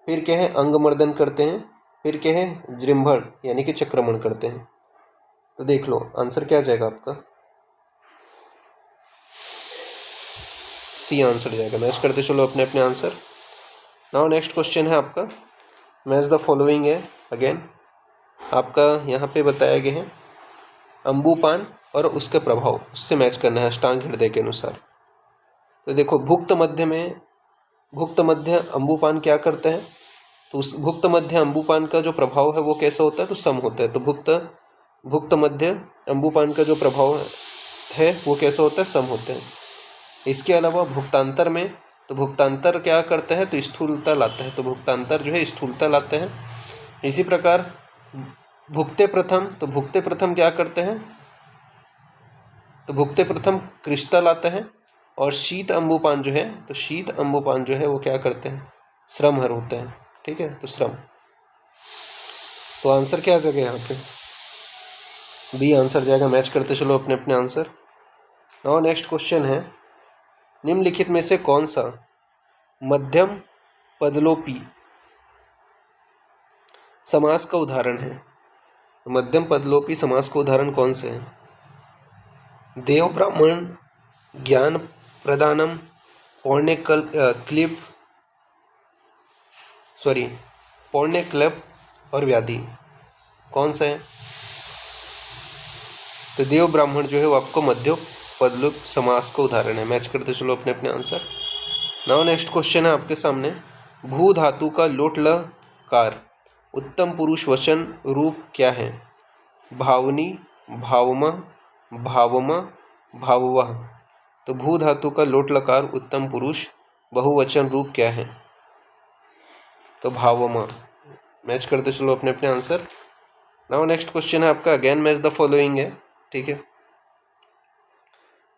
फिर क्या है, अंगमर्दन करते हैं। फिर क्या है, जृंभण यानी कि चक्रमण करते हैं। तो देख लो आंसर क्या आ जाएगा आपका, सी आंसर जाएगा। मैच करते चलो अपने अपने आंसर। नाउ नेक्स्ट क्वेश्चन है आपका, मैच द फॉलोइंग है अगेन। आपका यहाँ पे बताया गया है अंबुपान और उसके प्रभाव, उससे मैच करना है अष्टांग हृदय के अनुसार। तो देखो भुक्त मध्य अंबुपान क्या करता है, तो उस भुक्त मध्य अंबुपान का जो प्रभाव है वो कैसा होता है, तो सम होता है। तो भुक्त मध्य अंबुपान का जो प्रभाव है वो कैसा होता है, सम होता है। इसके अलावा भुक्तांतर में, तो भुक्तांतर क्या करता है, तो स्थूलता लाता है। तो भुक्तांतर जो है स्थूलता लाते हैं। इसी प्रकार भुक्ते प्रथम, तो भुक्ते प्रथम क्या करते हैं, तो भुक्ते प्रथम कृष्णता लाते हैं। और शीत अंबुपान जो है, तो शीत अंबुपान जो है वो क्या करते हैं, श्रमहर होते हैं। ठीक है, तो श्रम। तो आंसर क्या आ जाएगा यहाँ पे, बी आंसर जाएगा। मैच करते चलो अपने अपने आंसर। नाउ नेक्स्ट क्वेश्चन है, निम्नलिखित में से कौन सा मध्यम पदलोपी समास का उदाहरण है। मध्यम पदलोपी समास का उदाहरण कौन से है, देव ब्राह्मण, ज्ञान प्रदानम, पौण्य क्लिप पौण्य क्लप और व्याधि, कौन सा है। तो देव ब्राह्मण जो है वो आपको मध्य पदलोप समास का उदाहरण है। मैच करते चलो अपने अपने आंसर। नाउ नेक्स्ट क्वेश्चन है आपके सामने, भू धातु का लोट लकार उत्तम पुरुष वचन रूप क्या है, भावनी, भावमा, भावमा, भाववह। तो भू धातु का लोट लकार उत्तम पुरुष बहुवचन रूप क्या है, तो भावमा। मैच करते चलो अपने अपने आंसर। नाउ नेक्स्ट क्वेश्चन है आपका, अगेन मैच द फॉलोइंग है। ठीक है,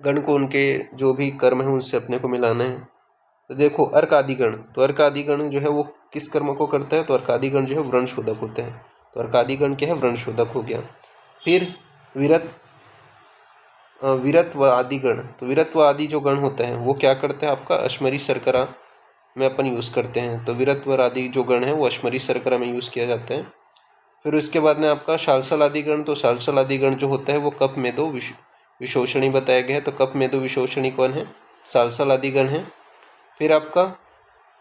गण को उनके जो भी कर्म है उनसे अपने को मिलाना है। तो देखो अर्क आदि गण, तो अर्क आदि गण जो है वो किस कर्म को करता है, तो अर्क आदि गण जो है व्रण शोधक होते हैं। तो अर्क आदि गण क्या है, व्रण शोधक हो गया। फिर वीरत्व आदि गण, तो वीरत्व आदि जो गण होते हैं वो क्या करते हैं, आपका अश्मरी शर्करा में अपन यूज़ करते हैं। तो वीरत्व आदि जो गण है वो अश्मरी शर्करा में यूज़ किया जाते हैं। फिर उसके बाद में आपका शालसल आदि गण, तो शालसल आदि गण जो होता है वो कप में दो विशोषणी बताया गया है। तो कप में दो विशोषणी कौन है, शालसल आदि गण है। फिर आपका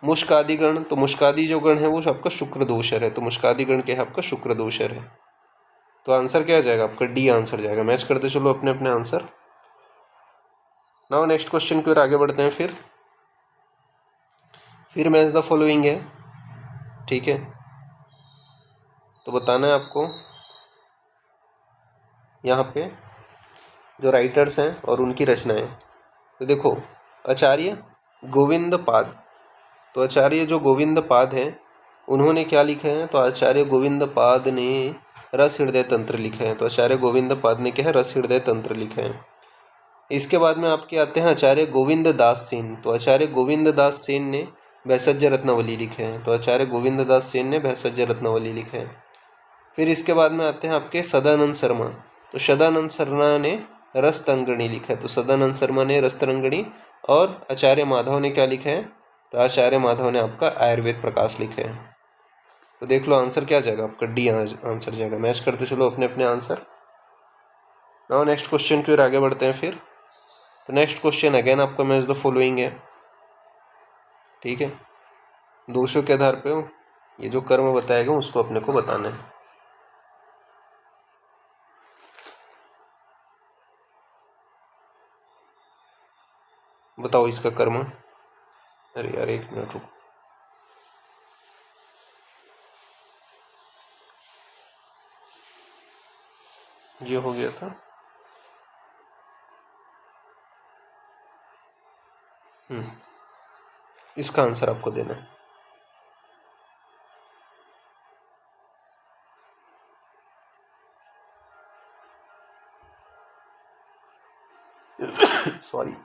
मुष्क आदि गण, तो मुष्कादि जो गण है वो आपका शुक्र दोषर है। तो मुष्कादि गण क्या है, आपका शुक्र दोषर है। तो आंसर क्या जाएगा आपका, डी आंसर जाएगा। मैच करते चलो अपने अपने आंसर। नाउ नेक्स्ट क्वेश्चन की ओर आगे बढ़ते हैं। फिर मैच द फॉलोइंग है। ठीक है, तो बताना है आपको यहाँ पे जो राइटर्स हैं और उनकी रचनाएं। तो देखो आचार्य गोविंद पाद, तो आचार्य जो गोविंद पाद हैं उन्होंने क्या लिखे हैं, तो आचार्य गोविंद पाद ने रस हृदय तंत्र लिखे हैं। तो आचार्य गोविंद पाद ने क्या है, रस हृदय तंत्र लिखे हैं। इसके बाद में आपके आते हैं आचार्य गोविंद दास सेन, तो आचार्य गोविंद दास सेन ने भैषज्य रत्नावली लिखे हैं। तो आचार्य गोविंद दास सेन ने भैषज्य रत्नावली लिखे हैं। फिर इसके बाद में आते हैं आपके सदानंद शर्मा, तो सदानंद शर्मा ने रस तरंगिणी लिखा है। तो सदानंद शर्मा ने रस तरंगिणी, और आचार्य माधव ने क्या लिखा है, तो आचार्य माधव ने आपका आयुर्वेद प्रकाश लिखे हैं। तो देख लो आंसर क्या जाएगा आपका, डी आंसर जाएगा। मैच करते चलो अपने अपने आंसर। नाउ नेक्स्ट क्वेश्चन की ओर आगे बढ़ते हैं। फिर तो नेक्स्ट क्वेश्चन अगेन आपका मैच द फॉलोइंग है। ठीक है, दोषों के आधार पे ये जो कर्म बताया गया उसको अपने को बताना है। बताओ इसका कर्म। अरे यार एक मिनट रुको, ये हो गया था। इसका आंसर आपको देना है। सॉरी।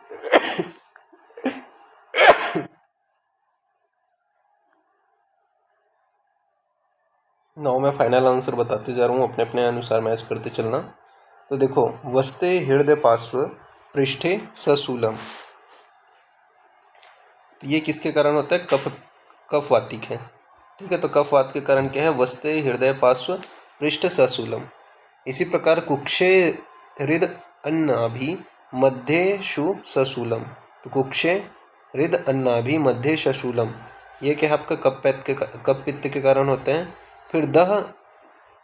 नाउ मैं फाइनल आंसर बताते जा रहा हूँ, अपने अपने अनुसार मैच करते चलना। तो देखो, वस्ते हृदय पार्श्व पृष्ठे सशूलम, तो ये किसके कारण होता है? कफवातिक है। ठीक है, तो कफवात के कारण क्या है? वस्ते हृदय पार्श्व पृष्ठ सशूलम। इसी प्रकार कुक्षे हृद अन्नाभि मध्य शु सशूलम, तो कुक्षे हृद अन्नाभि मध्य सशूलम, ये क्या है? आपका कफ पित्त के कारण होते हैं। फिर दह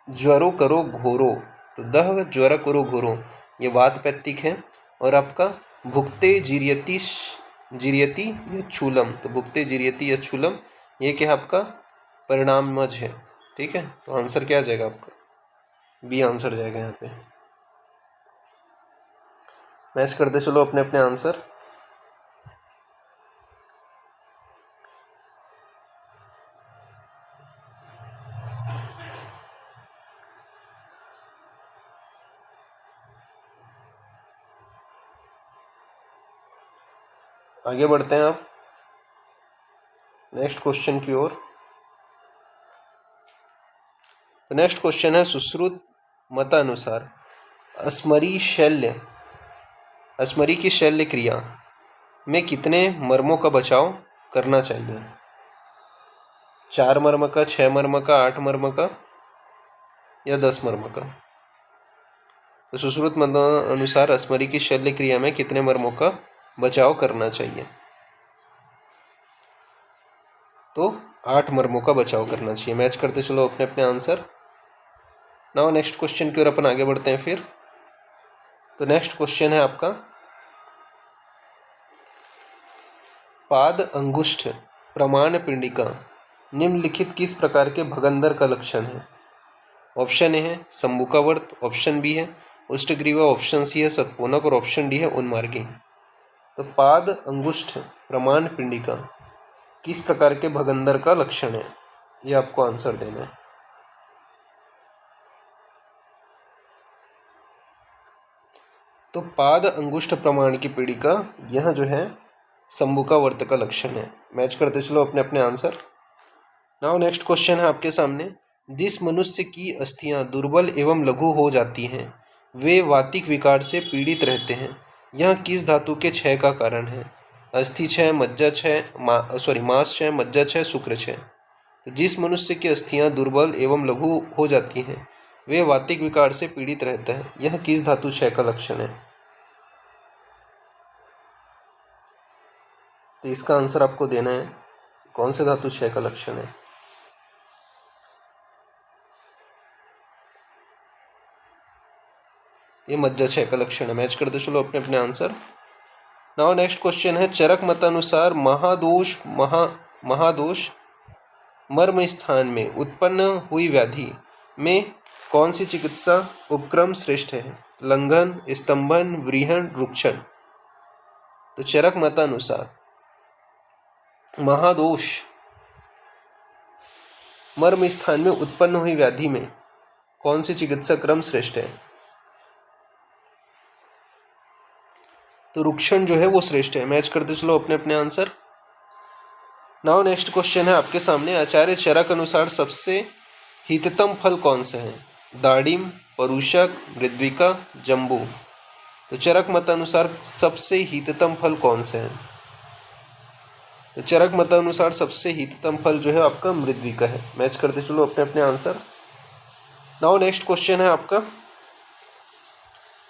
ज्वरो करो घोरो, तो दह ज्वर करो घोरो, ये वातपैत्तिक है। और आपका भुक्ते जीर्यति यच्छूलम, तो भुक्ते जीर्यति यच्छूलम, ये क्या है? आपका परिणामज है। ठीक है, तो आंसर क्या आ जाएगा आपका? बी आंसर जाएगा यहाँ पे। मैच करते चलो अपने अपने आंसर। आगे बढ़ते हैं आप नेक्स्ट क्वेश्चन की ओर। तो नेक्स्ट क्वेश्चन है, सुश्रुत मतानुसार अस्मरी की शल्य क्रिया में कितने मर्मों का बचाव करना चाहिए? 4 मर्म का, 6 मर्म का, 8 मर्म का या 10 मर्म का? तो सुश्रुत मतानुसार अस्मरी की शल्य क्रिया में कितने मर्मों का बचाव करना चाहिए? तो 8 मर्मों का बचाव करना चाहिए। मैच करते चलो अपने अपने आंसर। नाउ नेक्स्ट क्वेश्चन की ओर अपन आगे बढ़ते हैं फिर। तो नेक्स्ट क्वेश्चन है आपका, पाद अंगुष्ठ प्रमाण पिंडिका निम्नलिखित किस प्रकार के भगंदर का लक्षण है? ऑप्शन ए है संबुकावर्त, ऑप्शन बी है उष्टग्रीवा, ऑप्शन सी है सतपोनक और ऑप्शन डी है उन्मार्गी। तो पाद अंगुष्ठ प्रमाण पिंडिका किस प्रकार के भगंदर का लक्षण है, ये आपको आंसर देना है। तो पाद अंगुष्ठ प्रमाण की पीड़िका यह जो है संबुकावर्त का लक्षण है। मैच करते चलो अपने अपने आंसर। नाउ नेक्स्ट क्वेश्चन है आपके सामने, जिस मनुष्य की अस्थियां दुर्बल एवं लघु हो जाती हैं वे वातिक विकार से पीड़ित रहते हैं, यह किस धातु के क्षय का कारण है? अस्थि क्षय, मज्जा क्षय, मांस क्षय, मज्जा क्षय, शुक्र क्षय। तो जिस मनुष्य की अस्थियां दुर्बल एवं लघु हो जाती हैं वे वातिक विकार से पीड़ित रहता है, यह किस धातु क्षय का लक्षण है? तो इसका आंसर आपको देना है, कौन से धातु क्षय का लक्षण है? ये मज्जा क्षय का लक्षण है। मैच करते चलो अपने अपने आंसर। नाउ नेक्स्ट क्वेश्चन है, चरक मतानुसार महादोष मर्म स्थान में उत्पन्न हुई व्याधि में कौन सी चिकित्सा उपक्रम श्रेष्ठ है? लंघन, स्तंभन, व्रीहन, रुक्षण। तो चरक मतानुसार महादोष मर्म स्थान में उत्पन्न हुई व्याधि में कौन सी चिकित्सा क्रम श्रेष्ठ है? तो रुक्षण जो है वो श्रेष्ठ है। मैच करते चलो अपने अपने आंसर। नाउ नेक्स्ट क्वेश्चन है आपके सामने, आचार्य चरक अनुसार सबसे हिततम फल कौन सा है? दाड़िम, परुषक, मृद्विका, जम्बू। तो चरक मत अनुसार सबसे हिततम फल कौन सा है? तो चरक मत अनुसार सबसे हिततम फल जो है आपका मृद्विका है। मैच करते चलो अपने अपने आंसर। नाउ नेक्स्ट क्वेश्चन है आपका,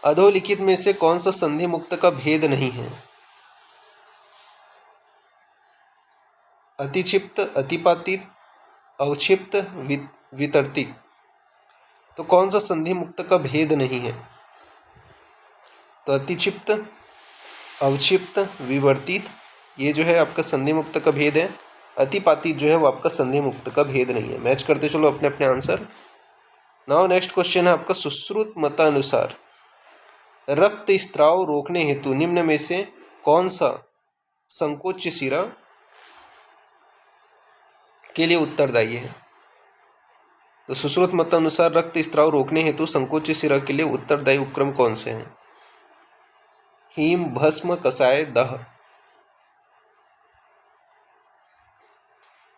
अधोलिखित में से कौन सा संधि मुक्त का भेद नहीं है? अतिक्षिप्त, अतिपातित, अवक्षिप्त, वितर्तिक। तो कौन सा संधि मुक्त का भेद नहीं है? तो अतिक्षिप्त, अवक्षिप्त, विवर्तित, ये जो है आपका संधि मुक्त का भेद है। अतिपातित जो है वो आपका संधि मुक्त का भेद नहीं है। मैच करते चलो अपने अपने आंसर। नाउ नेक्स्ट क्वेश्चन है आपका, सुश्रुत मतानुसार रक्त स्त्राव रोकने हेतु निम्न में से कौन सा संकोच्य शिरा के लिए उत्तरदायी है? तो सुश्रुत मतानुसार रक्त स्त्राव रोकने हेतु संकोच्य शिरा के लिए उत्तरदायी उपक्रम कौन से हैं? हीम, भस्म, कसाय, दह।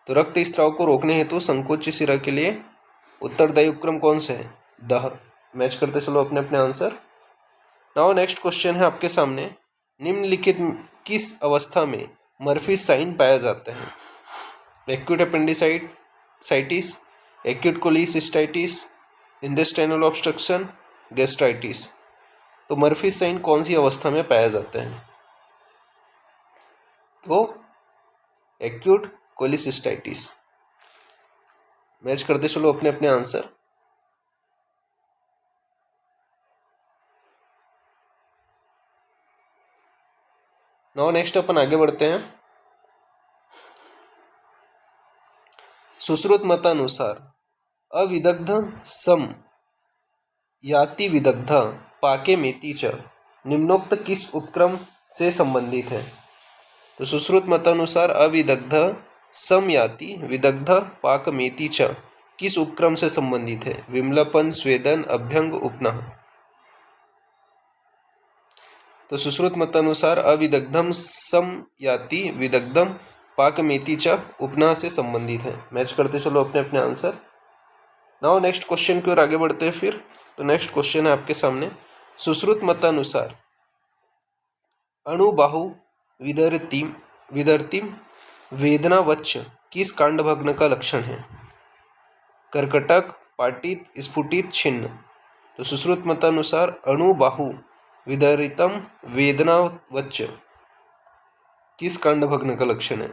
तो रक्त स्त्राव को रोकने हेतु संकोच्य शिरा के लिए उत्तरदायी उपक्रम कौन से है? दह। मैच करते चलो अपने अपने आंसर। नाउ नेक्स्ट क्वेश्चन है आपके सामने, निम्नलिखित किस अवस्था में मर्फी साइन पाया जाता है? Acute appendicitis, acute cholecystitis, intestinal obstruction, gastritis. तो मर्फी साइन कौन सी अवस्था में पाया जाता है? तो एक्यूट कोलिसिस्टाइटिस। मैच करते चलो अपने अपने आंसर। नाउ नेक्स्ट अपन आगे बढ़ते हैं। सुश्रुत मतानुसार अविदग्ध सम याति विदग्ध पाके मेति च निम्नोक्त किस उपक्रम से संबंधित है? तो सुश्रुत मतानुसार अविदग्ध सम याति विदग्ध पाक मेति च किस उपक्रम से संबंधित है? विमलपन, स्वेदन, अभ्यंग, उपनः। तो सुश्रुत मतानुसार अविदग्धम सम याति विदग्धम पाकमेति च उपनः से संबंधित है। मैच करते चलो अपने अपने आंसर। नाउ नेक्स्ट क्वेश्चन की ओर आगे बढ़ते हैं फिर। तो नेक्स्ट क्वेश्चन है आपके सामने, सुश्रुत मतानुसार अणुबाहु विदर्तिम वेदनावच्च किस कांडभग्न का लक्षण है? कर्कटक, पाटित, स्फुटित, छिन्न। तो सुश्रुत मतानुसार अणुबाहु विदरितम वेदनावच्च किस कांडभग्न का लक्षण है?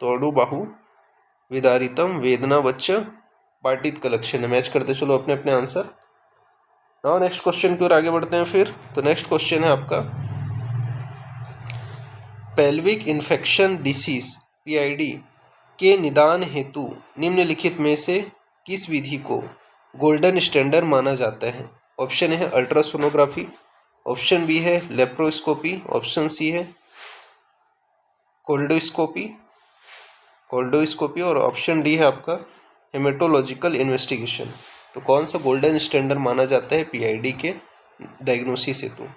तो अणुबाहु विदारितम वेदनावच्च पाटित का लक्षण है। मैच करते चलो अपने अपने आंसर। नाउ नेक्स्ट क्वेश्चन की ओर आगे बढ़ते हैं फिर। तो नेक्स्ट क्वेश्चन है आपका, पेल्विक इन्फेक्शन डिसीज पीआईडी के निदान हेतु निम्नलिखित में से किस विधि को गोल्डन स्टैंडर्ड माना जाता है? ऑप्शन है अल्ट्रासोनोग्राफी, ऑप्शन बी है लेप्रोस्कोपी, ऑप्शन सी है कोल्डोस्कोपी और ऑप्शन डी है आपका हेमेटोलॉजिकल इन्वेस्टिगेशन। तो कौन सा गोल्डन स्टैंडर्ड माना जाता है पीआईडी के डायग्नोसिस हेतु?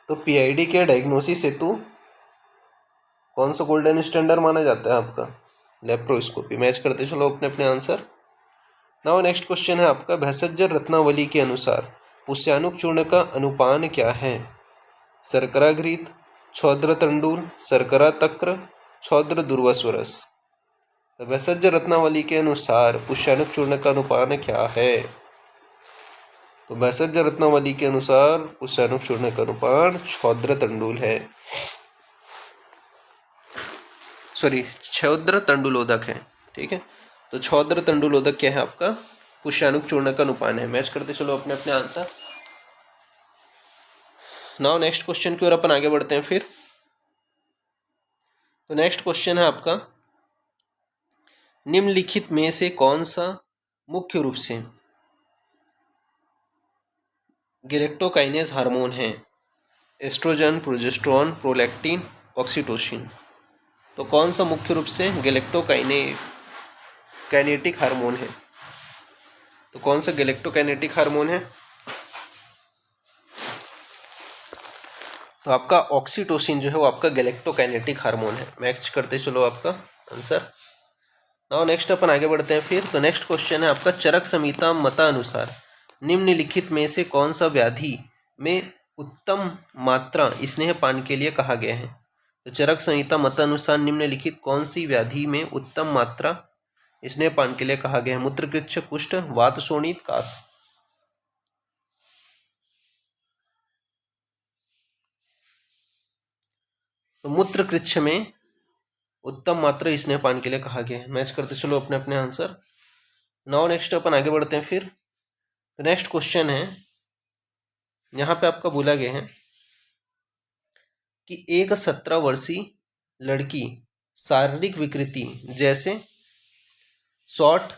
तो पीआईडी के डायग्नोसिस हेतु कौन सा गोल्डन स्टैंडर्ड माना जाता है आपका? लेप्रोस्कोपी। मैच करते चलो अपने अपने आंसर। नाउ नेक्स्ट क्वेश्चन है आपका, भेषज रत्नावली के अनुसार पुष्यानुक चूर्ण का अनुपान क्या है? शर्करा घृत, छौद्र तंडुल, शर्करा तक्र, छौद्र दुर्वासवरस। तो भेषज रत्नावली के अनुसार पुष्यानुक चूर्ण का अनुपान क्या है? तो भेषज रत्नावली के अनुसार पुष्यानुक चूर्ण का अनुपान छौद्र तंडुल है, सॉरी छौद्र तंडुलोदक है। ठीक है, तो छौद्र तंडुलोदक क्या है आपका? पुष्यानुक चूर्ण का अनुपान है। मैच करते चलो अपने अपने आंसर। नाउ नेक्स्ट क्वेश्चन की ओर अपन आगे बढ़ते हैं फिर। तो नेक्स्ट क्वेश्चन है आपका, निम्नलिखित में से कौन सा मुख्य रूप से गैलेक्टोकाइनेज हार्मोन है? Oestrogen, progesterone, prolactin, oxytocin. तो कौन सा मुख्य रूप से गैलेक्टोकाइनेटिक हार्मोन है? तो कौन सा गैलेक्टोकाइनेटिक हार्मोन है? तो आपका ऑक्सीटोसिन जो है वो आपका गैलेक्टोकाइनेटिक हार्मोन है। मैच करते चलो आपका आंसर। नाउ नेक्स्ट अपन आगे बढ़ते हैं फिर। तो नेक्स्ट क्वेश्चन है आपका, चरक संहिता मतानुसार निम्नलिखित में से कौन सा व्याधि में उत्तम मात्रा स्नेहपान के लिए कहा गया है? तो चरक संहिता मतानुसार निम्नलिखित कौन सी व्याधि में उत्तम मात्रा स्नेहपान के लिए कहा गया है? मूत्रकृच्छ, कुष्ठ, वात, शोणित, कास। तो मूत्रकृच्छ में उत्तम मात्रा स्नेहपान के लिए कहा गया है। मैच करते चलो अपने अपने आंसर। नाउ नेक्स्ट अपन आगे बढ़ते हैं फिर। तो नेक्स्ट क्वेश्चन है, यहाँ पे आपका बोला गया है कि एक 17 वर्षीय लड़की शारीरिक विकृति जैसे short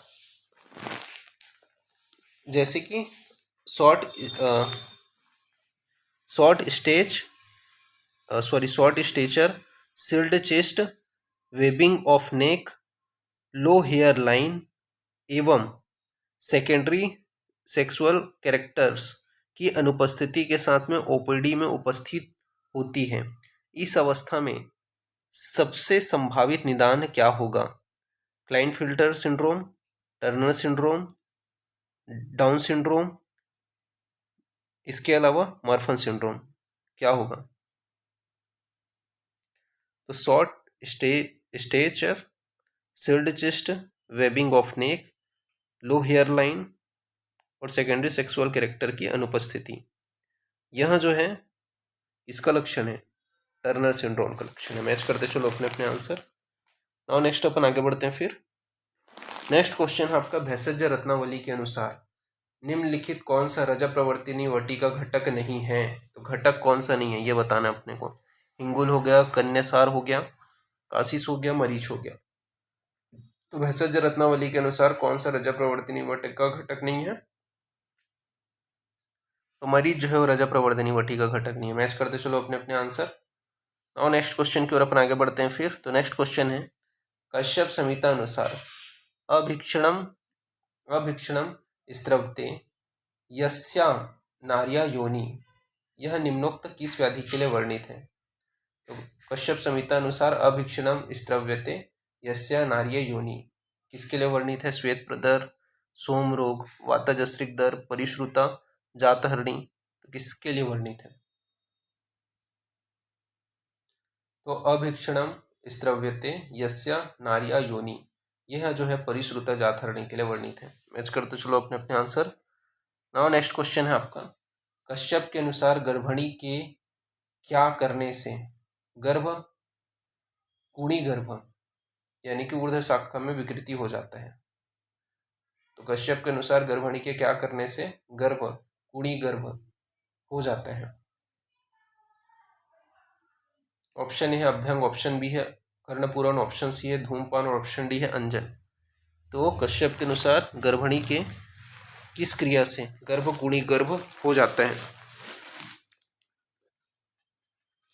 stature, shield chest, webbing of neck, low hair line एवं सेकेंडरी सेक्सुअल कैरेक्टर्स की अनुपस्थिति के साथ में ओपीडी में उपस्थित होती है। इस अवस्था में सबसे संभावित निदान क्या होगा? Klinefelter syndrome, Turner syndrome, Down syndrome, इसके अलावा मॉर्फन सिंड्रोम, क्या होगा? तो short stature, shield chest, webbing of neck, low hair line और सेकेंडरी सेक्सुअल कैरेक्टर की अनुपस्थिति, यह जो है इसका लक्षण है, टर्नर सिंड्रोम का लक्षण है। मैच करते चलो अपने अपने आंसर। नाउ नेक्स्ट अपन आगे बढ़ते हैं। फिर नेक्स्ट क्वेश्चन है आपका, भेषज रत्नावली के अनुसार निम्नलिखित कौन सा रजा प्रवर्तिनी वटी का घटक नहीं है? तो घटक कौन सा नहीं है ये बताना है अपने को। हिंगुल हो गया, कन्यासार हो गया, काशीस हो गया, मरीच हो गया। तो भेषज रत्नावली के अनुसार कौन सा रजा प्रवर्तिनी वटी का घटक नहीं है? तो मरीच जो है वो रजा प्रवर्धनी वटी का घटक नहीं है। मैच करते चलो अपने अपने आंसर। और नेक्स्ट क्वेश्चन की ओर अपन आगे बढ़ते हैं। फिर तो नेक्स्ट क्वेश्चन है, कश्यप संहिता अनुसार अभीक्षणम अभीक्षणम स्त्रवते यस्या नार्या योनि, यह निम्नोक्त किस व्याधि के लिए वर्णित है? तो कश्यप संहिता अनुसार अभीक्षणम स्त्रव्यते यस्या नार्य योनि किसके लिए वर्णित है? श्वेत प्रदर, सोम रोग, वातजस्रिक दर, परिश्रुता, जातहरणी, तो किसके लिए वर्णित है? तो अभीक्षणम स्त्रव्यते यस्या नार्या योनि, यह जो है परिश्रुता जातहरणी के लिए वर्णित है। मैच करते चलो अपने अपने आंसर। नाउ नेक्स्ट क्वेश्चन है आपका, कश्यप के अनुसार गर्भणी के क्या करने से गर्भ कुणी गर्भ यानी कि ऊर्ध्व शाखा में विकृति हो जाता है? तो कश्यप के अनुसार गर्भणी के क्या करने से गर्भ कुणी गर्भ हो जाता है? ऑप्शन ए है अभ्यंग, ऑप्शन बी है कर्णपूरण, ऑप्शन सी है धूमपान और ऑप्शन डी है अंजन। तो कश्यप के अनुसार गर्भणी के किस क्रिया से गर्भ कुणी गर्भ हो जाता है?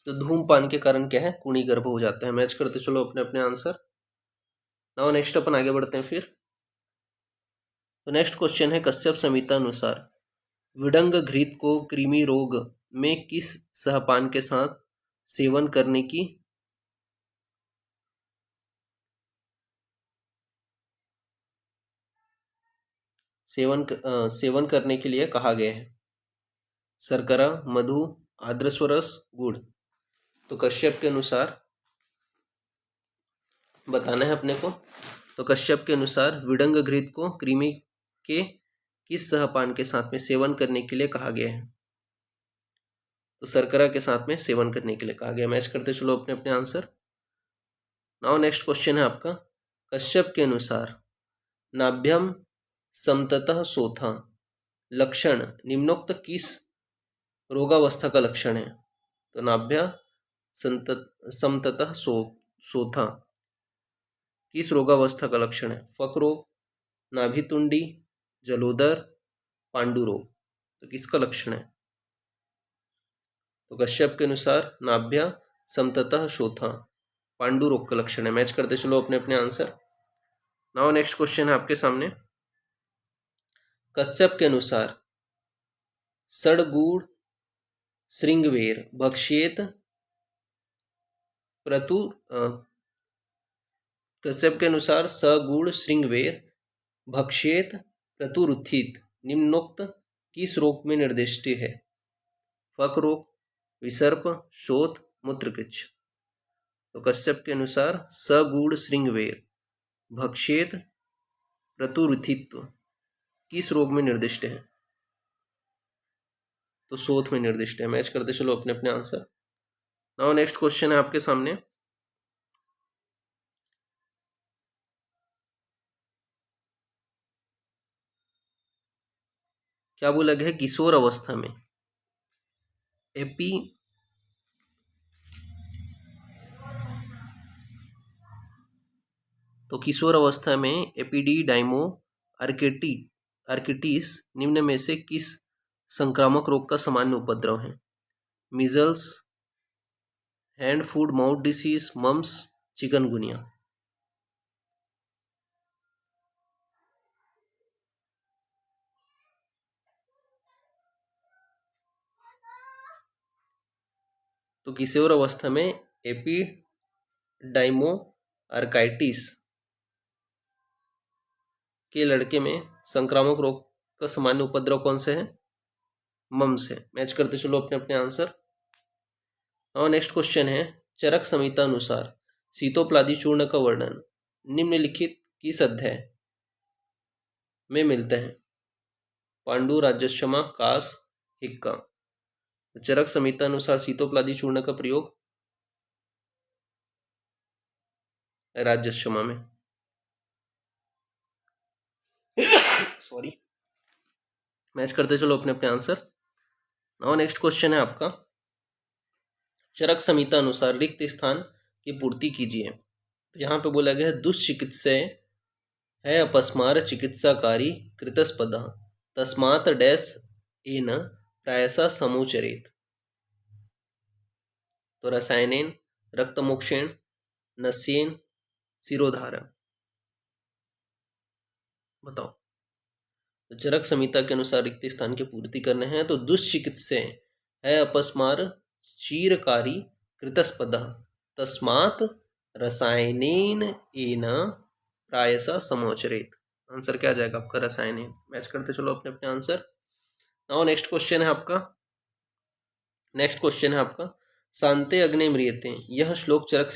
तो धूमपान के कारण क्या है? कुणी गर्भ हो जाता है। मैच करते चलो अपने अपने आंसर। नाउ नेक्स्ट अपन आगे बढ़ते हैं। फिर तो नेक्स्ट क्वेश्चन है, कश्यप संहिता अनुसार विडंग घृत को कृमि रोग में किस सहपान के साथ सेवन करने की सेवन करने के लिए कहा गया है? शर्करा, मधु, आद्रस्वरस, गुड़। तो कश्यप के अनुसार बताना है अपने को। तो कश्यप के अनुसार विडंग घृत को कृमि के किस सहपान के साथ में सेवन करने के लिए कहा गया है? तो शर्करा के साथ में सेवन करने के लिए कहा गया। मैच करते चलो अपने अपने आंसर। नाउ नेक्स्ट क्वेश्चन है आपका, कश्यप के अनुसार नाभ्यम समततः सोथा लक्षण निम्नोक्त किस रोगावस्था का लक्षण है? तो नाभ्य समततः सोथा किस रोगावस्था का लक्षण है? फक रोग, नाभितुंडी, जलोदर, पांडु रोग, तो किसका लक्षण है? तो कश्यप के अनुसार नाभ्य समततः शोथा पांडु रोग का लक्षण है। मैच करते चलो अपने अपने आंसर। नाउ नेक्स्ट क्वेश्चन है आपके सामने, कश्यप के अनुसार सड़गूढ़ श्रृंगवेर भक्ष्येत प्रतु कश्यप के अनुसार सगुण श्रृंगवेर भक्ष्येत प्रतुरुत्थित निम्नोक्त किस रोग में निर्दिष्ट है? फक रोग, विसर्प, शोथ, मूत्रकृच्छ। तो कश्यप के अनुसार सगुण श्रृंगवेर भक्ष्येत प्रतुरुत्थित्व किस रोग में निर्दिष्ट है? तो शोथ में निर्दिष्ट है। मैच करते चलो अपने अपने आंसर। नाउ नेक्स्ट क्वेश्चन है आपके सामने, क्या बोला गया है? किशोर अवस्था में एपी तो किशोर अवस्था में एपिडिडाइमो आर्केटी आर्किटिस निम्न में से किस संक्रामक रोग का सामान्य उपद्रव है? Measles, hand foot mouth disease, mumps, chikungunya. तो तो किशोर अवस्था में एपिडाइमोआर्काइटिस के लड़के में संक्रामक रोग का सामान्य उपद्रव कौन से है? मम्स है। मैच करते चलो अपने अपने आंसर। और नेक्स्ट क्वेश्चन है, चरक संहिता अनुसार शीतोपलादी चूर्ण का वर्णन निम्नलिखित किस अध्याय में मिलते हैं? पांडु, राजश्यामा, कास, हिक्का। चरक संहिता अनुसार शीतोपलादी चूर्ण का प्रयोग राजश्यामा में। सॉरी। मैच करते चलो अपने अपने आंसर। नाउ नेक्स्ट क्वेश्चन है आपका, चरक संहिता अनुसार रिक्त स्थान की पूर्ति कीजिए। तो यहाँ पे बोला गया है, दुष्चिकित्से है अपस्मार चिकित्साकारी कृतस्पद तस्मात् डैश एन प्रायसा समुचरेत। तो रसायनेन, रक्तमोक्षेण, नस्येन, सिरोधारा। बताओ। तो चरक संहिता के अनुसार रिक्त स्थान की पूर्ति करने हैं, तो दुष्चिकित्से है अपस्मार चीरकारी कृतस्पद तस्मात् रसायनेन एन प्रायसा समोचरेत। आंसर क्या आ जाएगा आपका? रसायनेन। मैच करते चलो अपने अपने आंसर। नाउ नेक्स्ट क्वेश्चन है आपका, शांते अग्ने म्रियते, यह श्लोक चरक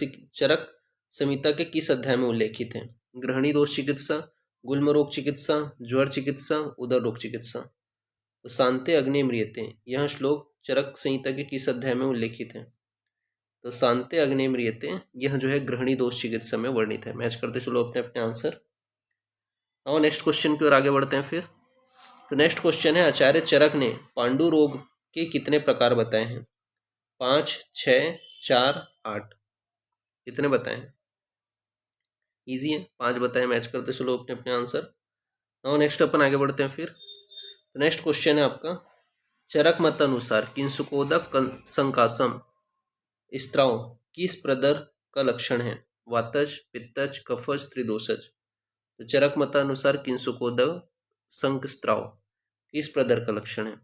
संहिता के किस अध्याय में उल्लेखित है? गृहिणी दोष चिकित्सा, गुल्म रोग चिकित्सा, ज्वर चिकित्सा, उदर रोग चिकित्सा। तो शांते अग्नि म्रियते, यह श्लोक चरक संहिता के किस अध्याय में उल्लेखित है? तो शांते अग्नि म्रियते, यह जो है गृहिणी दोष चिकित्सा में वर्णित है। मैच करते चलो अपने अपने आंसर। और नेक्स्ट क्वेश्चन की ओर आगे बढ़ते हैं फिर। तो नेक्स्ट क्वेश्चन है, आचार्य चरक ने पांडु रोग के कितने प्रकार बताए हैं? 5, 6, 4, 8। कितने बताए हैं? इजी है, 5 बताए। मैच करते चलो अपने अपने आंसर। और नेक्स्ट अपन आगे बढ़ते हैं फिर। तो नेक्स्ट क्वेश्चन है आपका, चरक मत अनुसार किंसुकोदक संकासम स्त्राव किस प्रदर का लक्षण है? वातज, पित्तज, कफज, त्रिदोषज। तो चरक मत अनुसार किंसुकोदक संकस्त्राव किस प्रदर का लक्षण है?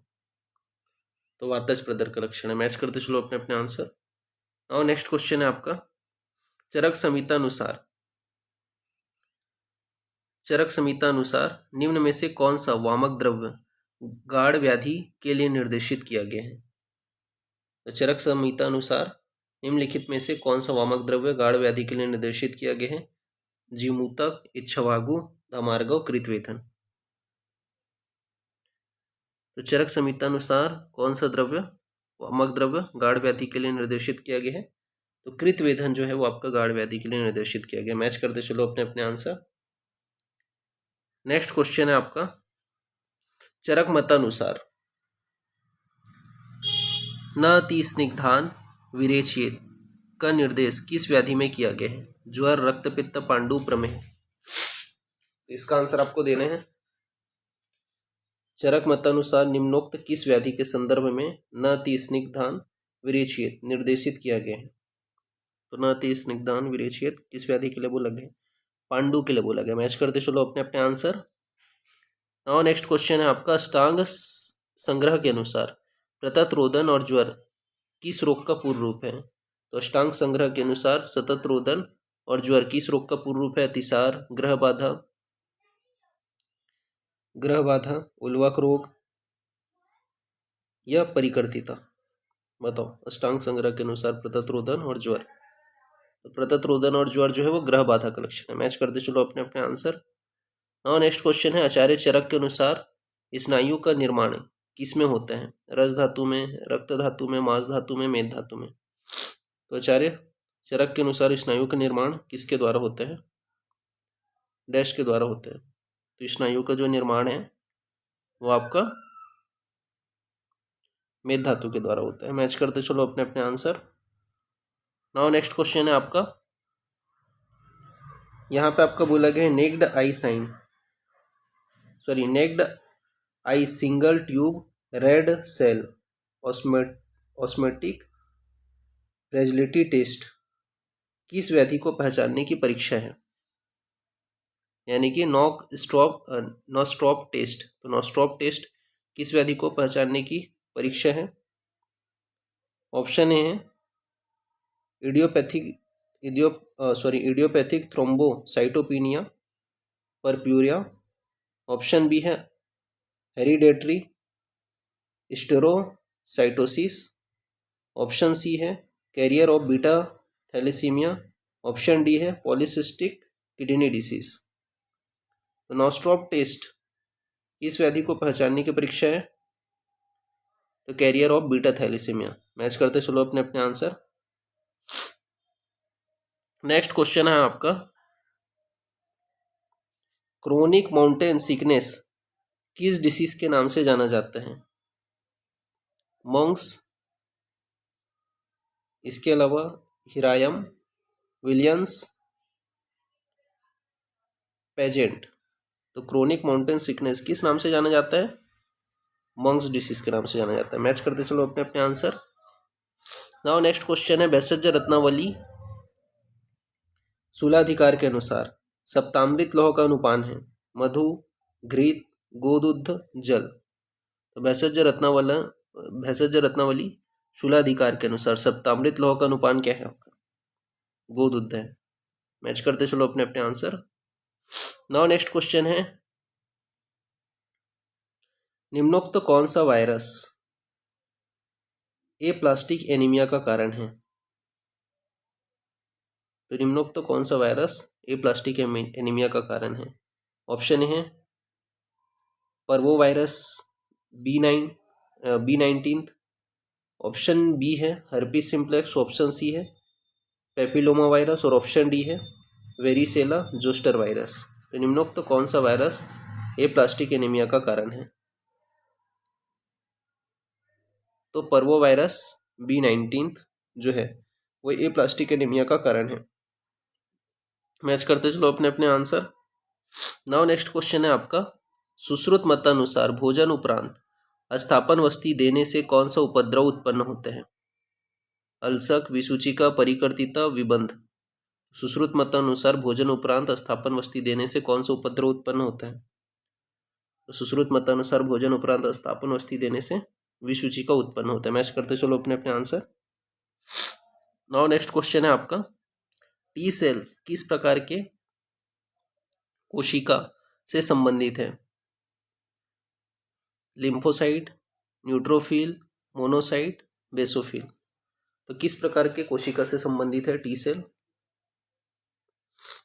तो वातज प्रदर का लक्षण है। मैच करते चलो अपने अपने आंसर। और नेक्स्ट क्वेश्चन है आपका, चरक संहिता अनुसार निम्न में से कौन सा वामक द्रव्य गाढ़ व्याधि के लिए निर्देशित किया गया है? तो चरक संहिता अनुसार निम्नलिखित में से कौन सा वामक द्रव्य गाढ़ व्याधि के लिए निर्देशित किया गया है? जीमूतक, इच्छवागु, धामार्गव, कृतवेधन। तो चरक संहिता अनुसार कौन सा द्रव्य, वामक द्रव्य गाढ़ व्याधि के लिए निर्देशित किया गया है? तो कृतवेधन जो है वो आपका गाढ़ व्याधि के लिए निर्देशित किया गया। मैच करते चलो अपने अपने आंसर। नेक्स्ट क्वेश्चन है आपका, चरक मतानुसार न अति स्निग्धान विरेचयेत का निर्देश किस व्याधि में किया गया है? ज्वर, रक्तपित्त, पांडु, प्रमेह। इसका आंसर आपको देने हैं। चरक मतानुसार निम्नोक्त किस व्याधि के संदर्भ में न अति स्निग्धान विरेचयेत निर्देशित किया गया है? तो न अति स्निग्धान विरेचयेत किस व्याधि के लिए बोला गया? पांडु के लिए बोला गया। मैच करते चलो अपने अपने आंसर। और नेक्स्ट क्वेश्चन है आपका, अष्टांग संग्रह के अनुसार सतत रोदन और ज्वर किस रोग का पूर्व रूप है? तो अष्टांग संग्रह के अनुसार सतत रोदन और ज्वर किस रोग का पूर्व रूप है? अतिसार, ग्रह बाधा, उल्वक रोग या परिकर्तिता। बताओ। अष्टांग संग्रह के अनुसार प्रतत रोदन और ज्वर, तो प्रतत रोदन और ज्वर जो है वो ग्रह बाधा का लक्षण है। मैच करते चलो अपने अपने आंसर। और नेक्स्ट क्वेश्चन है, आचार्य चरक के अनुसार स्नायु का निर्माण किसमें होता है? रस धातु में, रक्त धातु में, मांस धातु में, मेद धातु में। तो आचार्य चरक के अनुसार स्नायु का निर्माण किसके द्वारा होता है? डैश के द्वारा होता है। तो स्नायु का जो निर्माण है वो आपका मेद धातु के द्वारा होता है। मैच करते चलो अपने अपने आंसर। नाउ नेक्स्ट क्वेश्चन है आपका, यहाँ पे आपका बोला गया है naked eye single tube red cell osmotic fragility test किस व्याधि को पहचानने की परीक्षा है? यानी कि नॉस्ट्रॉप टेस्ट। तो नॉस्ट्रॉप टेस्ट किस व्याधि को पहचानने की परीक्षा है? ऑप्शन ए है idiopathic thrombocytopenia, purpura. Option B है हेरिडेटरी स्टेरोसाइटोसिस। ऑप्शन सी है carrier of beta thalassemia. Option D है पॉलीसिस्टिक किडनी डिसीज। तो नॉस्ट्रॉप टेस्ट किस व्याधि को पहचानने की परीक्षा है? तो carrier of beta thalassemia. Match करते चलो अपने अपने आंसर। नेक्स्ट क्वेश्चन है आपका, क्रोनिक माउंटेन सिकनेस किस डिसीज के नाम से जाना जाता है? मंग्स, इसके अलावा हिरायम, विलियंस, पेजेंट। तो क्रोनिक माउंटेन सिकनेस किस नाम से जाना जाता है? मंग्स डिसीज के नाम से जाना जाता है। मैच करते चलो अपने अपने आंसर। नाउ नेक्स्ट क्वेश्चन है, वैसज्य रत्नावली शूलाधिकार के अनुसार सप्तामृत लौह का अनुपान है मधु, घृत, गोदुग्ध, जल। तो भैषज रत्नावली शूलाधिकार के अनुसार सप्तामृत लौह का अनुपान क्या है आपका? गोदुग्ध है। मैच करते चलो अपने अपने आंसर। नाउ नेक्स्ट क्वेश्चन है, निम्नोक्त कौन सा वायरस एप्लास्टिक एनीमिया का कारण है? तो निम्नोक्त कौन सा वायरस एप्लास्टिक एनीमिया का कारण है? ऑप्शन है पर्वो वायरस, B19। ऑप्शन बी है हर्पीस सिम्प्लेक्स। ऑप्शन सी है पेपिलोमा वायरस और ऑप्शन डी है वेरिसेला जोस्टर वायरस। तो निम्नोक्त कौन सा वायरस एप्लास्टिक एनीमिया का कारण है? तो पर्वो वायरस B19 जो है वो एप्लास्टिक एनीमिया का कारण है। मैच करते चलो अपने अपने आंसर। नाउ नेक्स्ट क्वेश्चन है आपका, सुश्रुत मतानुसार भोजन उपरांत अस्थापन वस्ती देने से कौन सा उपद्रव उत्पन्न होते हैं? अल्सक, विसूचिका, परिकर्तिता, विबंध। सुश्रुत मतानुसार भोजन उपरांत अस्थापन वस्ती देने से कौन सा उपद्रव उत्पन्न होता है? तो सुश्रुत मतानुसार भोजन उपरांत अस्थापन वस्ती देने से विसूचिका उत्पन्न होता है। मैच करते चलो अपने अपने आंसर। नाउ नेक्स्ट क्वेश्चन है आपका, टी सेल्स किस प्रकार के कोशिका से संबंधित है? Lymphocyte, neutrophil, monocyte, basophil. तो किस प्रकार के कोशिका से संबंधित है टी सेल?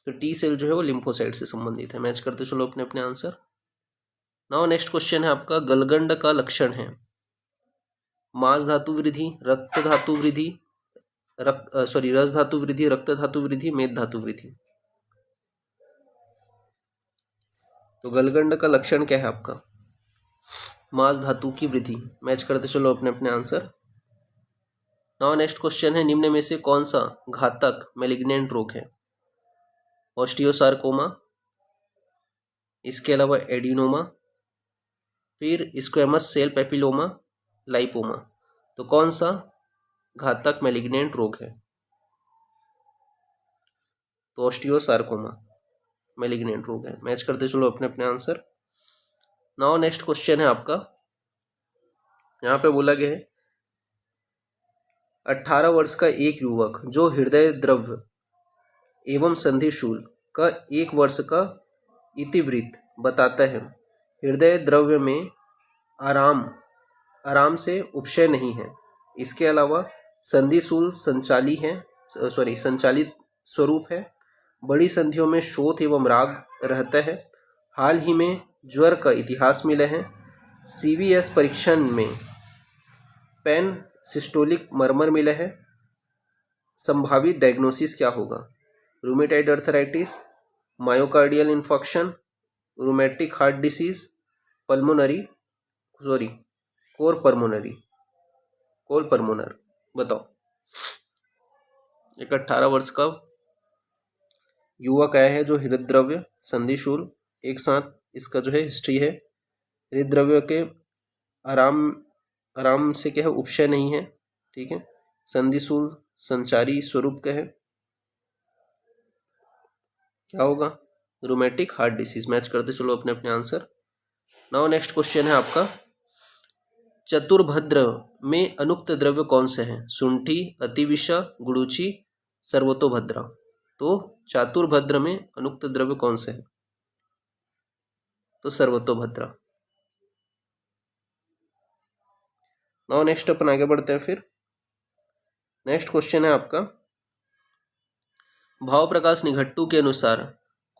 तो टी सेल जो है वो लिम्फोसाइट से संबंधित है। मैच करते चलो अपने अपने आंसर। नाउ नेक्स्ट क्वेश्चन है आपका, गलगंड का लक्षण है मांस धातु वृद्धि, रक्त धातु वृद्धि, रस धातु वृद्धि, रक्त धातु वृद्धि, मेद धातु वृद्धि। तो गलगंड का लक्षण क्या है आपका? मांस धातु की वृद्धि। मैच करते चलो अपने अपने आंसर। नाउ नेक्स्ट क्वेश्चन है, निम्न में से कौन सा घातक मैलिग्नेंट रोग है? ऑस्टियोसार्कोमा, इसके अलावा एडिनोमा, फिर स्क्वेमस सेल पेपिलोमा, लाइपोमा। तो कौन सा घातक मैलिग्नेंट रोग है? तो ऑस्टियोसार्कोमा मैलिग्नेंट रोग है। मैच करते चलो अपने अपने आंसर। नाउ नेक्स्ट क्वेश्चन है आपका, यहाँ पे बोला गया है 18 वर्ष का एक युवक जो हृदय द्रव्य एवं संधिशूल का 1 वर्ष का इतिवृत्त बताता है, हृदय द्रव्य में आराम से उपक्षय नहीं है, इसके अलावा संधिशूल संचालित स्वरूप है, बड़ी संधियों में शोथ एवं राग रहता है, हाल ही में ज्वर का इतिहास मिला है, CVS परीक्षण में पैन सिस्टोलिक मर्मर मिला है, संभावित डायग्नोसिस क्या होगा? Rheumatoid arthritis, myocardial infection, rheumatic heart disease, cor pulmonale. बताओ। एक 18 वर्ष का युवक आया है जो हृदय संधिशूल एक साथ, इसका जो है हिस्ट्री है, हृदय के आराम से क्या है उपक्षय नहीं है, ठीक है, संधिशूल संचारी स्वरूप का है, क्या होगा? Rheumatic heart disease. मैच करते चलो अपने अपने आंसर। नाउ नेक्स्ट क्वेश्चन है आपका, चतुर्भद्र में अनुक्त द्रव्य कौन से हैं? शुंठी, अतिविषा, गुड़ूची, सर्वतोभद्र। तो चातुर्भद्र में अनुक्त द्रव्य कौन से है? तो सर्वतोभद्र। नाउ नेक्स्ट अपन आगे बढ़ते हैं। फिर नेक्स्ट क्वेश्चन है आपका, भाव प्रकाश निघट्टू के अनुसार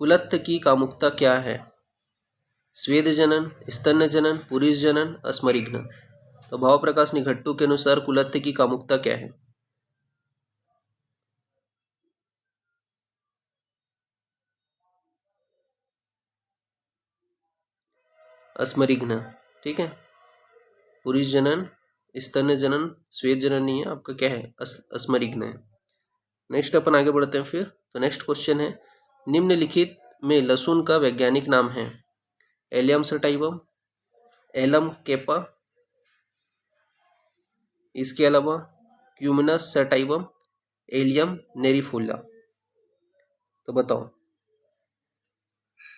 कुलत्थ की कामुकता क्या है? स्वेद जनन, स्तन्य जनन, पुरीष जनन, अस्मरिघ्न। तो भाव प्रकाश निघट्टू के अनुसार कुलत्थ की कामुकता क्या है? अस्मरिघ्न। ठीक है, पुरीष जनन, स्तन्य जनन, स्वेद जनन नहीं है, आपका क्या है? अस्मरिघ्न है। नेक्स्ट अपन आगे बढ़ते हैं। फिर तो नेक्स्ट क्वेश्चन है, निम्नलिखित में लहसुन का वैज्ञानिक नाम है? एलियम सटाइवम, एलम केपा, इसके अलावा क्यूमिनस सटाइवम, एलियम नेरिफोला। तो बताओ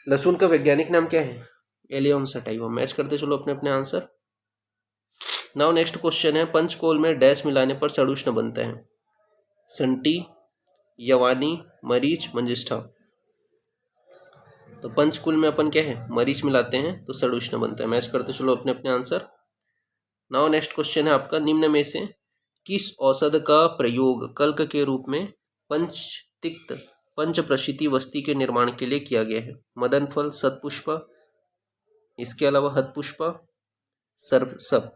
लहसुन का वैज्ञानिक नाम क्या है? Allium sativum. मैच करते चलो अपने अपने आंसर। नाउ नेक्स्ट क्वेश्चन है, पंचकोल में डैश मिलाने पर सड़ुष्ण बनता है? संटी, यवानी, मरीच, मंजिष्ठा। तो पंचकुल में अपन क्या है? मरीच मिलाते हैं तो सड़ुष्ण बनता है। मैच करते चलो अपने अपने आंसर। नाउ नेक्स्ट क्वेश्चन है आपका, निम्न में से किस औषध का प्रयोग कल्क के रूप में पंचतिक्त पंचप्रशिति वस्ती के निर्माण के लिए किया गया है? मदन फल, सतपुष्पा, इसके अलावा हतपुष्पा, सर्वसप।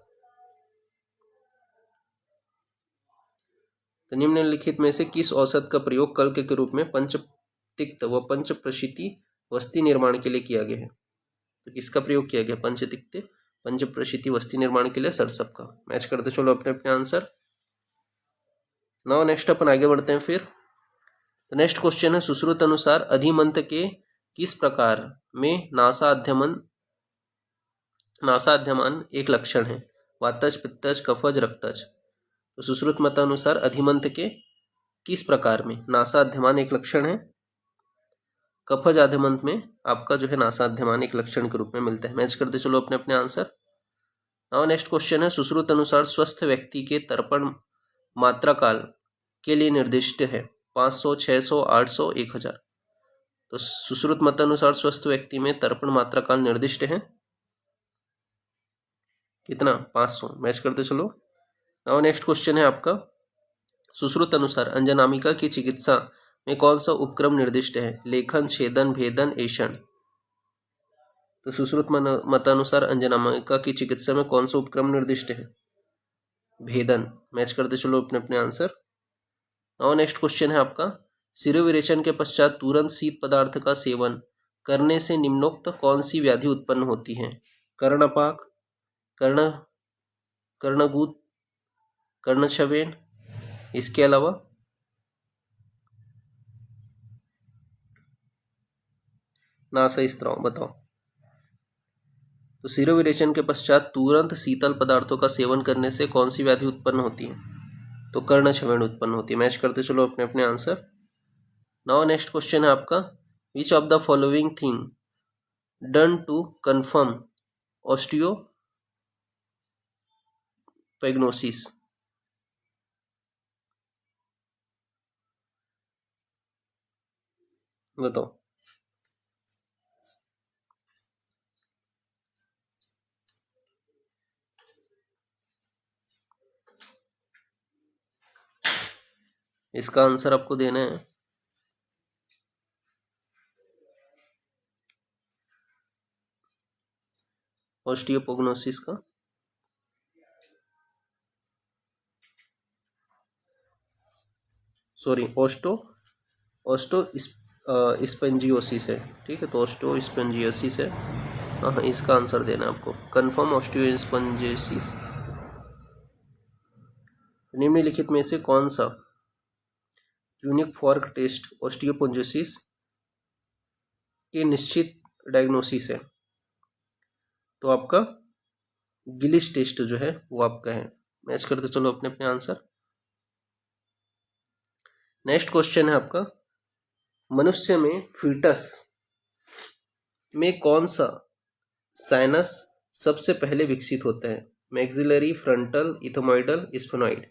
तो निम्नलिखित में से किस औषध का प्रयोग कल्क के रूप में पंचतिक्त व पंचप्रशिति वस्ती निर्माण के लिए किया गया है? तो किसका प्रयोग किया गया पंचतिक्त पंचप्रशिति वस्ती निर्माण के लिए? सरसप का। मैच करते चलो अपने अपने आंसर। नाउ नेक्स्ट अपन आगे बढ़ते हैं। फिर तो नेक्स्ट क्वेश्चन है, सुश्रुत अनुसार अधिमंत के किस प्रकार में नासाध्यमान एक लक्षण है? वातज, पित्तज, कफज, रक्तज। तो सुश्रुत मतानुसार अधिमंत के किस प्रकार में नासाध्यमान एक लक्षण है? कफज आध्यमंत में आपका जो है नासाध्यमान एक लक्षण के रूप में मिलता है। मैच करते चलो अपने अपने आंसर। नाउ नेक्स्ट क्वेश्चन है, सुश्रुत अनुसार स्वस्थ व्यक्ति के तर्पण मात्रा काल के लिए निर्दिष्ट है? 500, 600, 800, 1000। तो सुश्रुत मतानुसार स्वस्थ व्यक्ति में तर्पण मात्रा काल निर्दिष्ट है कितना? 500। मैच करते चलो। नाउ नेक्स्ट क्वेश्चन है आपका, सुश्रुत अनुसार अंजनामिका की चिकित्सा में कौन सा उपक्रम निर्दिष्ट है? लेखन, छेदन, भेदन, ऐषण। तो सुश्रुत मतानुसार अंजनामिका की चिकित्सा में कौन सा उपक्रम निर्दिष्ट है? भेदन। मैच करते चलो अपने अपने आंसर। नाउ नेक्स्ट क्वेश्चन है आपका, शिरोविरेचन के पश्चात तुरंत शीत पदार्थ का सेवन करने से निम्नोक्त कौन सी व्याधि उत्पन्न होती है? कर्णपाक, कर्णगूत, कर्णछवेन, इसके अलावा नासास्त्राव। बताओ। तो शिरोविरेचन के पश्चात तुरंत शीतल पदार्थों का सेवन करने से कौन सी व्याधि उत्पन्न होती है? तो कर्णछवेन उत्पन्न होती है। मैच करते चलो अपने अपने आंसर। नाउ नेक्स्ट क्वेश्चन है आपका, which of the following thing done to confirm osteoporosis? बताओ। इसका आंसर आपको देना है ऑस्टियोपोग्नोसिस का ओस्टो स्पेंजियोसिस है। ठीक है, तो ओस्टो स्पेंजियोसिस है। हाँ, इसका आंसर देना है आपको, कन्फर्म ऑस्टियो स्पेंजियोसिस। निम्नलिखित में से कौन सा यूनिक फॉर्क टेस्ट ऑस्टियोपोंजोसिस के निश्चित डायग्नोसिस है? तो आपका गिलिस टेस्ट जो है वो आपका है। मैच करते चलो अपने अपने आंसर। नेक्स्ट क्वेश्चन है आपका, मनुष्य में फीटस में कौन सा साइनस सबसे पहले विकसित होता है? Maxillary, frontal, ethmoidal, sphenoid.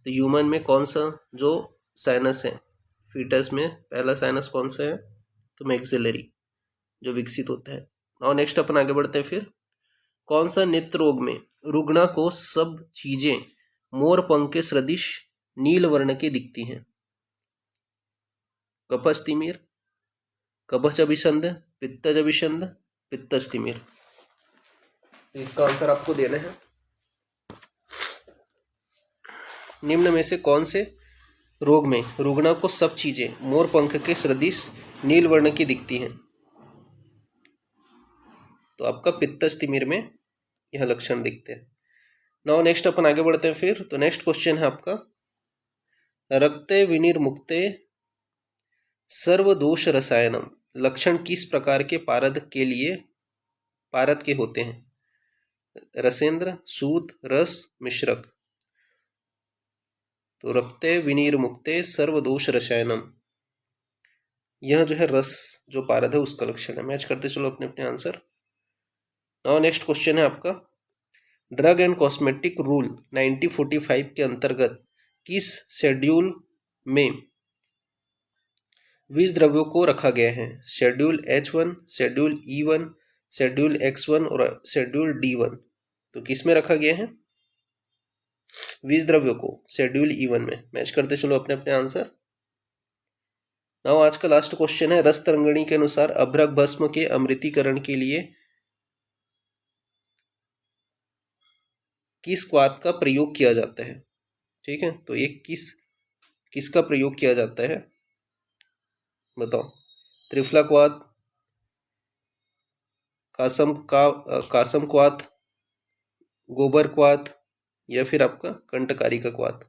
तो ह्यूमन में कौन सा जो साइनस है फीटस में, पहला साइनस कौन सा है, तो मैक्सिलरी जो विकसित होता है। और नेक्स्ट अपन आगे बढ़ते हैं फिर, कौन सा नेत्र रोग में रुग्णा को सब चीजें मोर पंख के सदृश नील वर्ण की दिखती हैं, कपस तिमिर, कबच अभिसंध, पित्तज अभिसंध, पित्तज तिमिर। इसका आंसर आपको देना है। निम्न में से कौन से रोग में रुग्णा को सब चीजें मोर पंख के सदृश नील वर्ण की दिखती हैं, तो आपका पित्तज तिमिर में यह लक्षण दिखते हैं। नाउ नेक्स्ट अपन आगे बढ़ते हैं फिर। तो नेक्स्ट क्वेश्चन है आपका, रक्ते विनिर्मुक्ते सर्वदोष रसायनम लक्षण किस प्रकार के पारद के होते हैं, रसेंद्र, सूत, रस, मिश्रक। तो रक्ते विनिर्मुक्ते सर्वदोष रसायनम, यह जो है रस जो पारद है उसका लक्षण है। मैच करते चलो अपने अपने आंसर। नाउ नेक्स्ट क्वेश्चन है आपका, ड्रग एंड कॉस्मेटिक रूल 1945 के अंतर्गत किस शेड्यूल में विष द्रव्यों को रखा गया है, schedule H1, schedule E1, schedule X1 और शेड्यूल D1। तो किस में रखा गया है विष द्रव्यों को, शेड्यूल E1 में। मैच करते चलो अपने अपने आंसर। नाउ आज का लास्ट क्वेश्चन है, रस तरंगिणी के अनुसार अभ्रक भस्म के अमृतीकरण के लिए किस क्वाथ का प्रयोग किया जाता है। ठीक है, तो ये किसका प्रयोग किया जाता है बताओ, त्रिफला क्वाथ, कासम क्वाथ, गोबर क्वाथ या फिर आपका कंटकारी का क्वाथ।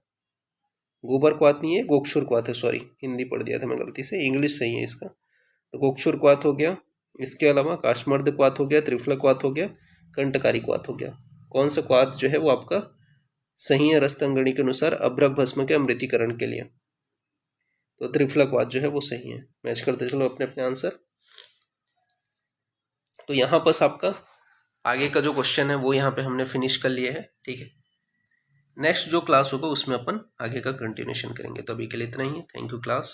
गोबर क्वाथ नहीं है, गोक्षुर क्वाथ है, सॉरी हिंदी पढ़ दिया था मैं गलती से, इंग्लिश सही है इसका। तो गोक्षुर क्वाथ हो गया, इसके अलावा काशमर्द क्वाथ हो गया, त्रिफला क्वाथ हो गया, कंटकारी क्वाथ हो गया। कौन सा क्वाथ जो है वो आपका सही है रस तरंगिणी के अनुसार अभ्रक भस्म के अमृतीकरण के लिए, तो त्रिफला क्वाथ जो है वो सही है। मैच करते चलो अपने अपने आंसर। तो यहाँ पर आपका आगे का जो क्वेश्चन है वो यहाँ पे हमने फिनिश कर लिया है। ठीक है, नेक्स्ट जो क्लास होगा उसमें अपन आगे का कंटिन्यूशन करेंगे। तो अभी के लिए इतना ही है। Thank you class.